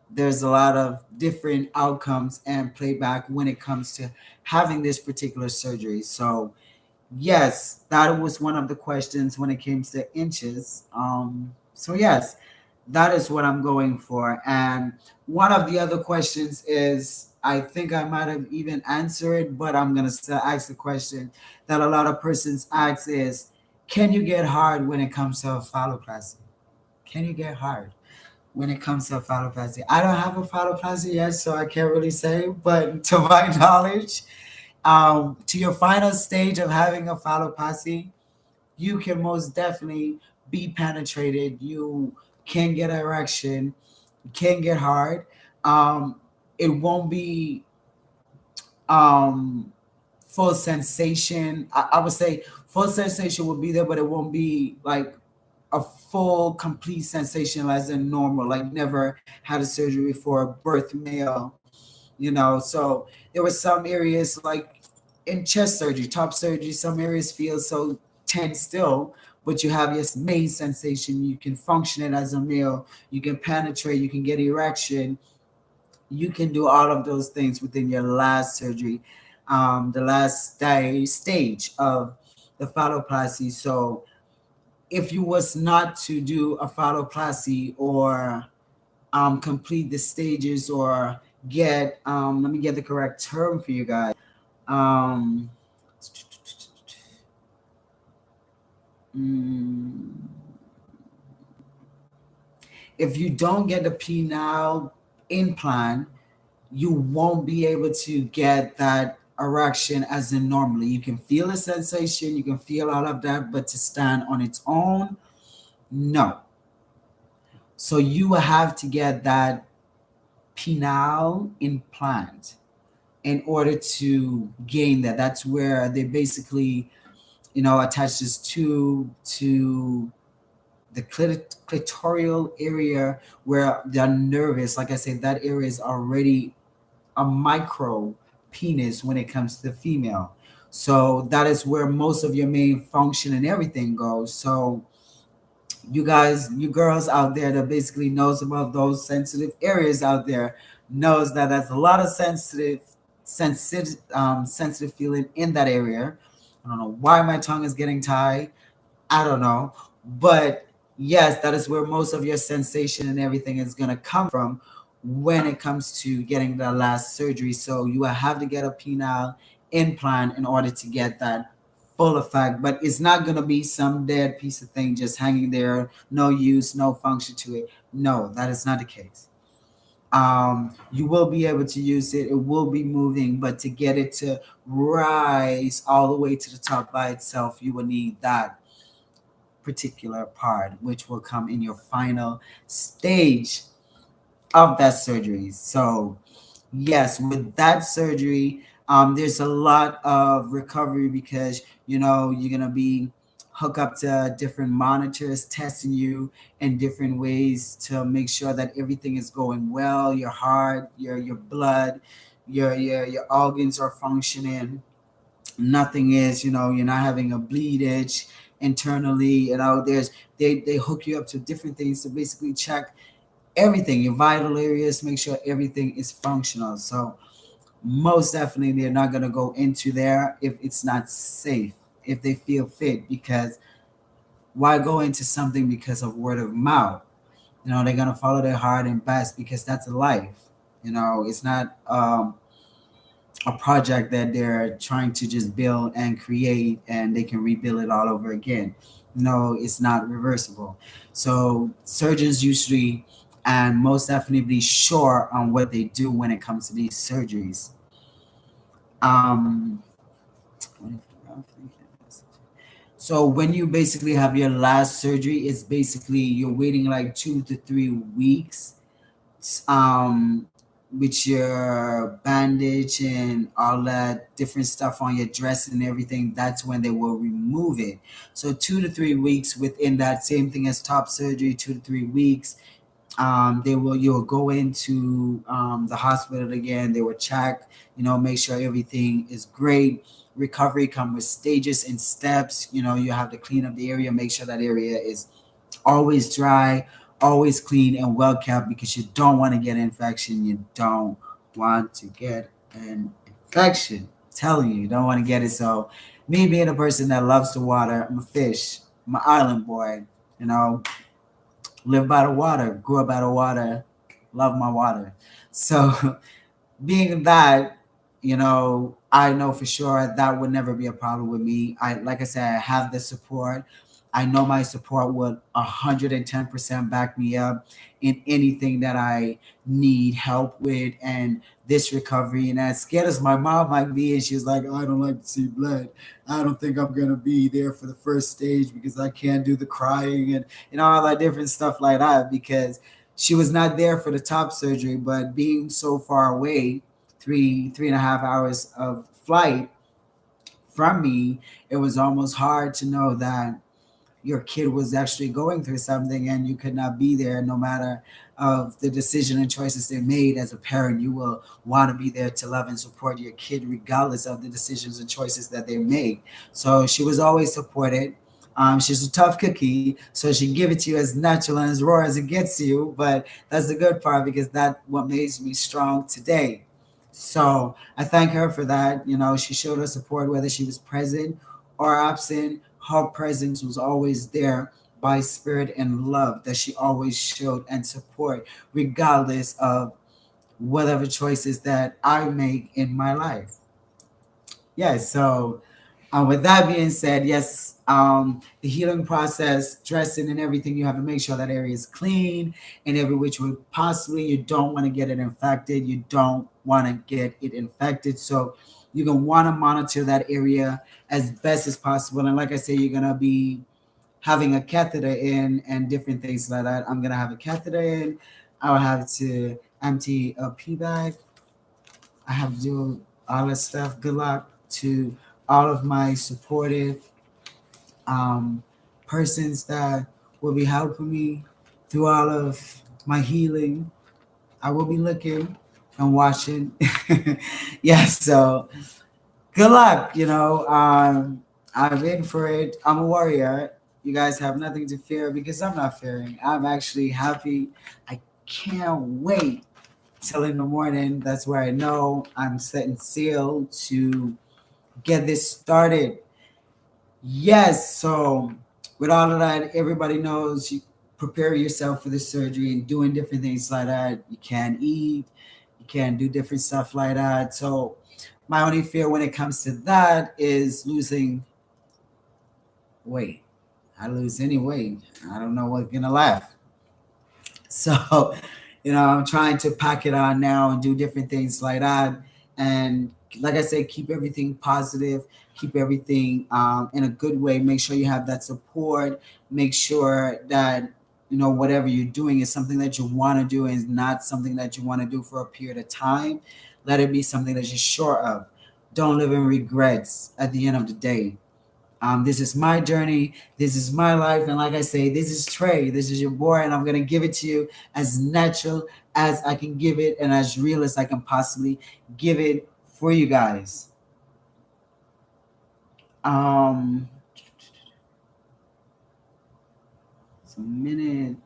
There's a lot of different outcomes and playback when it comes to having this particular surgery. So yes, that was one of the questions when it came to inches. So yes, that is what I'm going for. And one of the other questions is, I think I might have even answered it, but I'm gonna still ask the question that a lot of persons ask is, can you get hard when it comes to a phalloplasty? Can you get hard when it comes to a phalloplasty? I don't have a phalloplasty yet, so I can't really say, but to my knowledge, To your final stage of having a phalloplasty, you can most definitely be penetrated. You can get erection, can get hard. Um, it won't be um, full sensation. I would say full sensation will be there, but it won't be like a full complete sensation as in normal, like never had a surgery for a birth male, you know. So there were some areas like in chest surgery, top surgery, some areas feel so tense still, but you have your main sensation. You can function it as a male, you can penetrate, you can get erection, you can do all of those things within your last surgery, the last stage of the phalloplasty. So if you was not to do a phalloplasty or complete the stages or get let me get the correct term for you guys. Um, mm, if you don't get the penile implant, you won't be able to get that erection as in normally. You can feel the sensation, you can feel all of that, but to stand on its own, no. So you will have to get that penile implant in order to gain that. That's where they basically, you know, attach this tube to the clitoral area where the nerve is. Like I said, that area is already a micro penis when it comes to the female. So that is where most of your main function and everything goes. So you guys, you girls out there that basically knows about those sensitive areas out there, knows that there's a lot of sensitive feeling in that area. I don't know why my tongue is getting tied. I don't know. But yes, that is where most of your sensation and everything is going to come from when it comes to getting the last surgery. So you will have to get a penile implant in order to get that full effect. But it's not going to be some dead piece of thing just hanging there, no use, no function to it. No, that is not the case. You will be able to use it. It will be moving, but to get it to rise all the way to the top by itself, you will need that particular part, which will come in your final stage of that surgery. So, yes, with that surgery, there's a lot of recovery because you know you're gonna be hooked up to different monitors testing you in different ways to make sure that everything is going well. Your heart, your blood, your organs are functioning, nothing is, you know, you're not having a bleed itch internally, you know. There's they hook you up to different things to basically check everything, your vital areas, make sure everything is functional. So most definitely they're not going to go into there if it's not safe, if they feel fit, because why go into something because of word of mouth? You know, they're going to follow their heart and best because that's a life. You know, it's not a project that they're trying to just build and create and they can rebuild it all over again. No, it's not reversible. So surgeons usually and most definitely sure on what they do when it comes to these surgeries. Um, so when you basically have your last surgery, it's basically you're waiting like 2 to 3 weeks um with your bandage and all that different stuff on your dress and everything. That's when they will remove it. So 2 to 3 weeks within that, same thing as top surgery, 2 to 3 weeks. They will, you'll go into the hospital again. They will check, you know, make sure everything is great. Recovery come with stages and steps. You know, you have to clean up the area, make sure that area is always dry, always clean and well kept because you don't want to get infection. You don't want to get an infection. I'm telling you, you don't want to get it. So, me being a person that loves the water, I'm a fish, I'm an island boy, you know, live by the water, grew up by the water, love my water. So, being that, you know, I know for sure that would never be a problem with me. I, like I said, I have the support. I know my support would 110% back me up in anything that I need help with and this recovery. And as scared as my mom might be, and she's like, I don't like to see blood. I don't think I'm gonna be there for the first stage because I can't do the crying and all that different stuff like that because she was not there for the top surgery, but being so far away, three and a half hours of flight from me, it was almost hard to know that your kid was actually going through something and you could not be there no matter of the decision and choices they made. As a parent, you will want to be there to love and support your kid regardless of the decisions and choices that they make. So she was always supported. She's a tough cookie, so she give it to you as natural and as raw as it gets to you. But that's the good part because that's what makes me strong today. So I thank her for that. She showed her support whether she was present or absent. Her presence was always there by spirit and love that she always showed and support, regardless of whatever choices that I make in my life. Yeah, so with that being said, yes, the healing process, dressing and everything, you have to make sure that area is clean in every which way possibly. You don't want to get it infected. You don't want to get it infected. So you're going to want to monitor that area as best as possible. And like I said, you're going to be having a catheter in and different things like that. I'm going to have a catheter in. I'll have to empty a pee bag. I have to do all that stuff. Good luck to all of my supportive um, persons that will be helping me through all of my healing. I will be looking and watching. Yes, so good luck. I'm in for it. I'm a warrior. You guys have nothing to fear because I'm not fearing. I'm actually happy. I can't wait till in the morning. That's where I know I'm setting sail to get this started. Yes, so with all of that, everybody knows you prepare yourself for the surgery and doing different things like that. You can't eat, you can't do different stuff like that. So my only fear when it comes to that is losing weight. I lose any weight. I don't know what's gonna last. So, I'm trying to pack it on now and do different things like that. And like I said, keep everything positive, keep everything in a good way. Make sure you have that support. Make sure that, whatever you're doing is something that you want to do and is not something that you want to do for a period of time. Let it be something that you're sure of. Don't live in regrets at the end of the day. This is my journey. This is my life. And like I say, this is Trey. This is your boy. And I'm going to give it to you as natural as I can give it and as real as I can possibly give it for you guys. Um, it's a minute.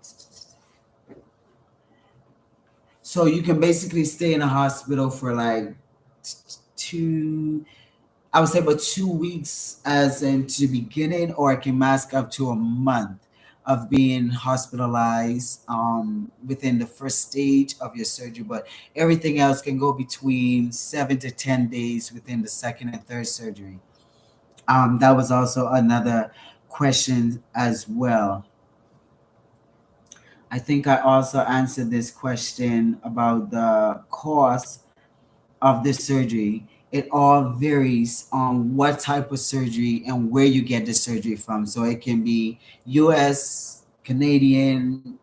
So you can basically stay in a hospital for like two, I would say about 2 weeks as into the beginning, or it can mask up to a month of being hospitalized within the first stage of your surgery. But everything else can go between 7 to 10 days within the second and third surgery. That was also another question as well. I think I also answered this question about the cost of this surgery. It all varies on what type of surgery and where you get the surgery from. So it can be US, Canadian,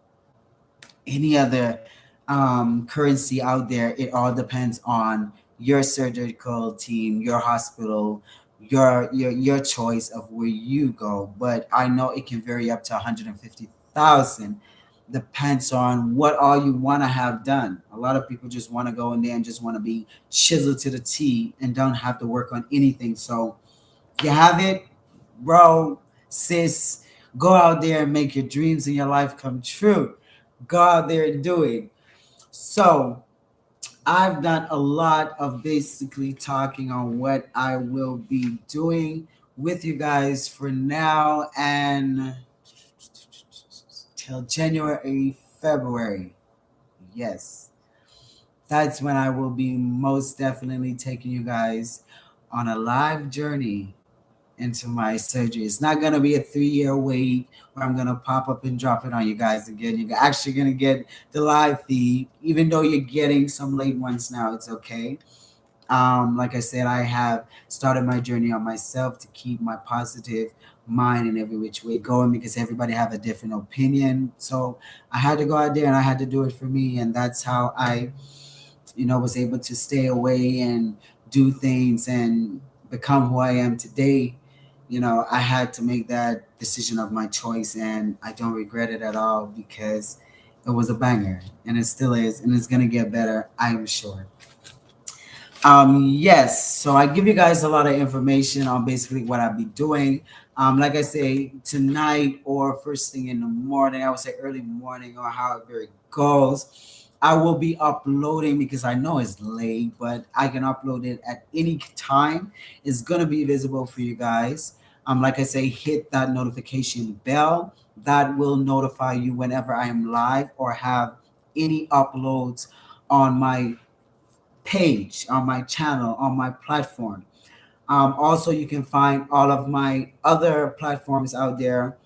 any other currency out there. It all depends on your surgical team, your hospital, your choice of where you go. But I know it can vary up to 150,000. Depends on what all you want to have done. A lot of people just want to go in there and just want to be chiseled to the T and don't have to work on anything. So if you have it, bro, sis, go out there and make your dreams in your life come true. Go out there and do it. So I've done a lot of basically talking on what I will be doing with you guys for now and till January, February. Yes, that's when I will be most definitely taking you guys on a live journey into my surgery. It's not gonna be a 3 year wait where I'm gonna pop up and drop it on you guys again. You're actually gonna get the live feed, even though you're getting some late ones now. It's okay. Like I said, I have started my journey on myself to keep my positive mind in every which way going because everybody have a different opinion. So I had to go out there and I had to do it for me, and that's how I, was able to stay away and do things and become who I am today. I had to make that decision of my choice, and I don't regret it at all because it was a banger, and it still is, and it's gonna get better, I'm sure. Yes, so I give you guys a lot of information on basically what I'll be doing. Like I say, tonight or first thing in the morning, I would say early morning or however it goes, I will be uploading because I know it's late, but I can upload it at any time. It's gonna be visible for you guys. Like I say, hit that notification bell. That will notify you whenever I am live or have any uploads on my page, on my channel, on my platform. Also, you can find all of my other platforms out there,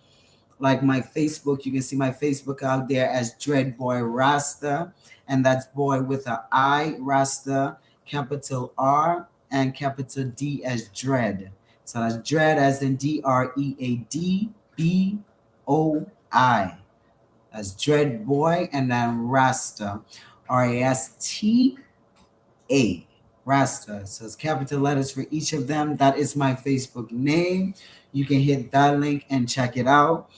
like my Facebook. You can see my Facebook out there as Dread Boy Rasta, and that's boy with a I, Rasta, capital R, and capital D as Dread. So that's Dread as in DREADBOI. That's Dread Boy, and then Rasta, RASTA, Rasta. So it's capital letters for each of them. That is my Facebook name. You can hit that link and check it out.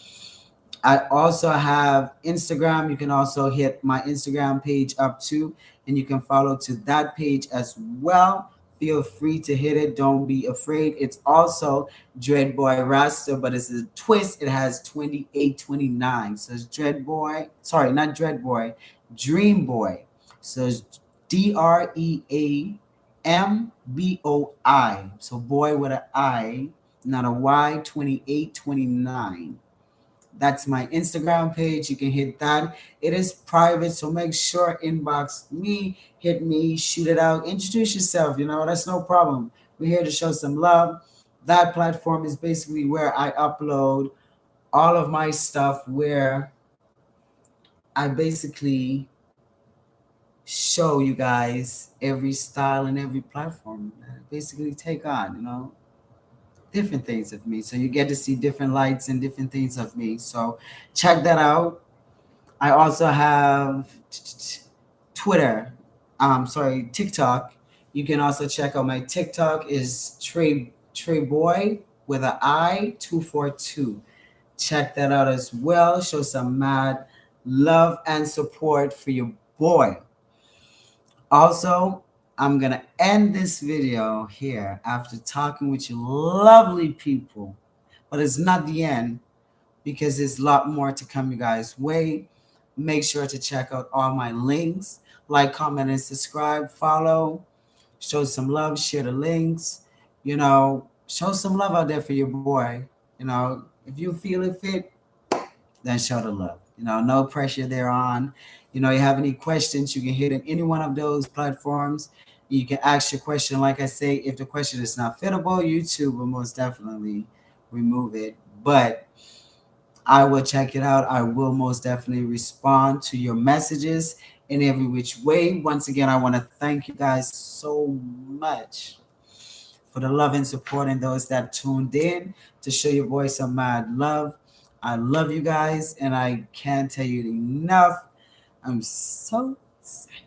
I also have Instagram. You can also hit my Instagram page up too, and you can follow to that page as well. Feel free to hit it. Don't be afraid. It's also Dread Boy Rasta, but it's a twist. It has 2829. So it's Dread Boy. Sorry, not Dread Boy. Dream Boy. So it's DREAMBOI. So boy with an I, not a Y, 2829. That's my Instagram page. You can hit that. It is private, so make sure inbox me, hit me, shoot it out, introduce yourself. That's no problem. We're here to show some love. That platform is basically where I upload all of my stuff, where I basically show you guys every style and every platform that I basically take on, different things of me. So you get to see different lights and different things of me. So check that out. I also have Twitter. Sorry, TikTok. You can also check out my TikTok is Trey Boy with an I 242. Check that out as well. Show some mad love and support for your boy. Also, I'm gonna end this video here after talking with you lovely people, but it's not the end because there's a lot more to come you guys way. Make sure to check out all my links, like, comment, and subscribe, follow, show some love, share the links, show some love out there for your boy. If you feel it fit, then show the love. No pressure there on. You have any questions, you can hit in any one of those platforms. You can ask your question. Like I say, if the question is not fittable, YouTube will most definitely remove it. But I will check it out. I will most definitely respond to your messages in every which way. Once again, I want to thank you guys so much for the love and support and those that tuned in to show your boy some mad love. I love you guys, and I can't tell you enough. I'm so excited.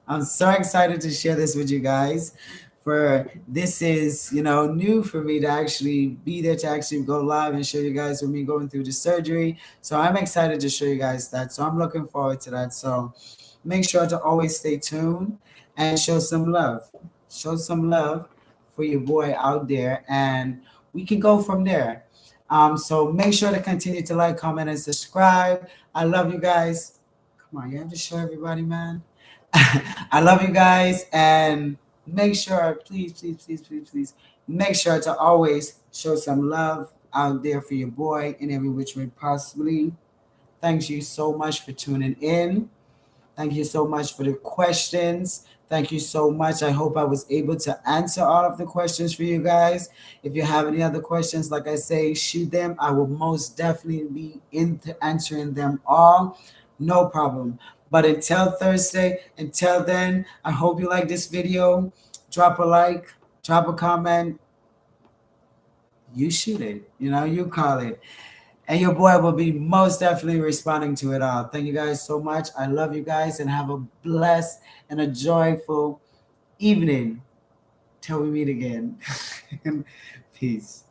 I'm so excited to share this with you guys. For this is, new for me to actually be there, to actually go live and show you guys with me going through the surgery. So I'm excited to show you guys that. So I'm looking forward to that. So make sure to always stay tuned and show some love. Show some love for your boy out there, and we can go from there. So make sure to continue to like, comment, and subscribe. I love you guys. Come on, you have to show everybody, man. I love you guys, and make sure, please, please, please, please, please, make sure to always show some love out there for your boy in every which way possibly. Thank you so much for tuning in. Thank you so much for the questions. Thank you so much. I hope I was able to answer all of the questions for you guys. If you have any other questions, like I say, shoot them. I will most definitely be into answering them all. No problem. But until Thursday, until then, I hope you like this video. Drop a like, drop a comment. You shoot it. You call it. And your boy will be most definitely responding to it all. Thank you guys so much. I love you guys and have a blessed and a joyful evening till we meet again. Peace.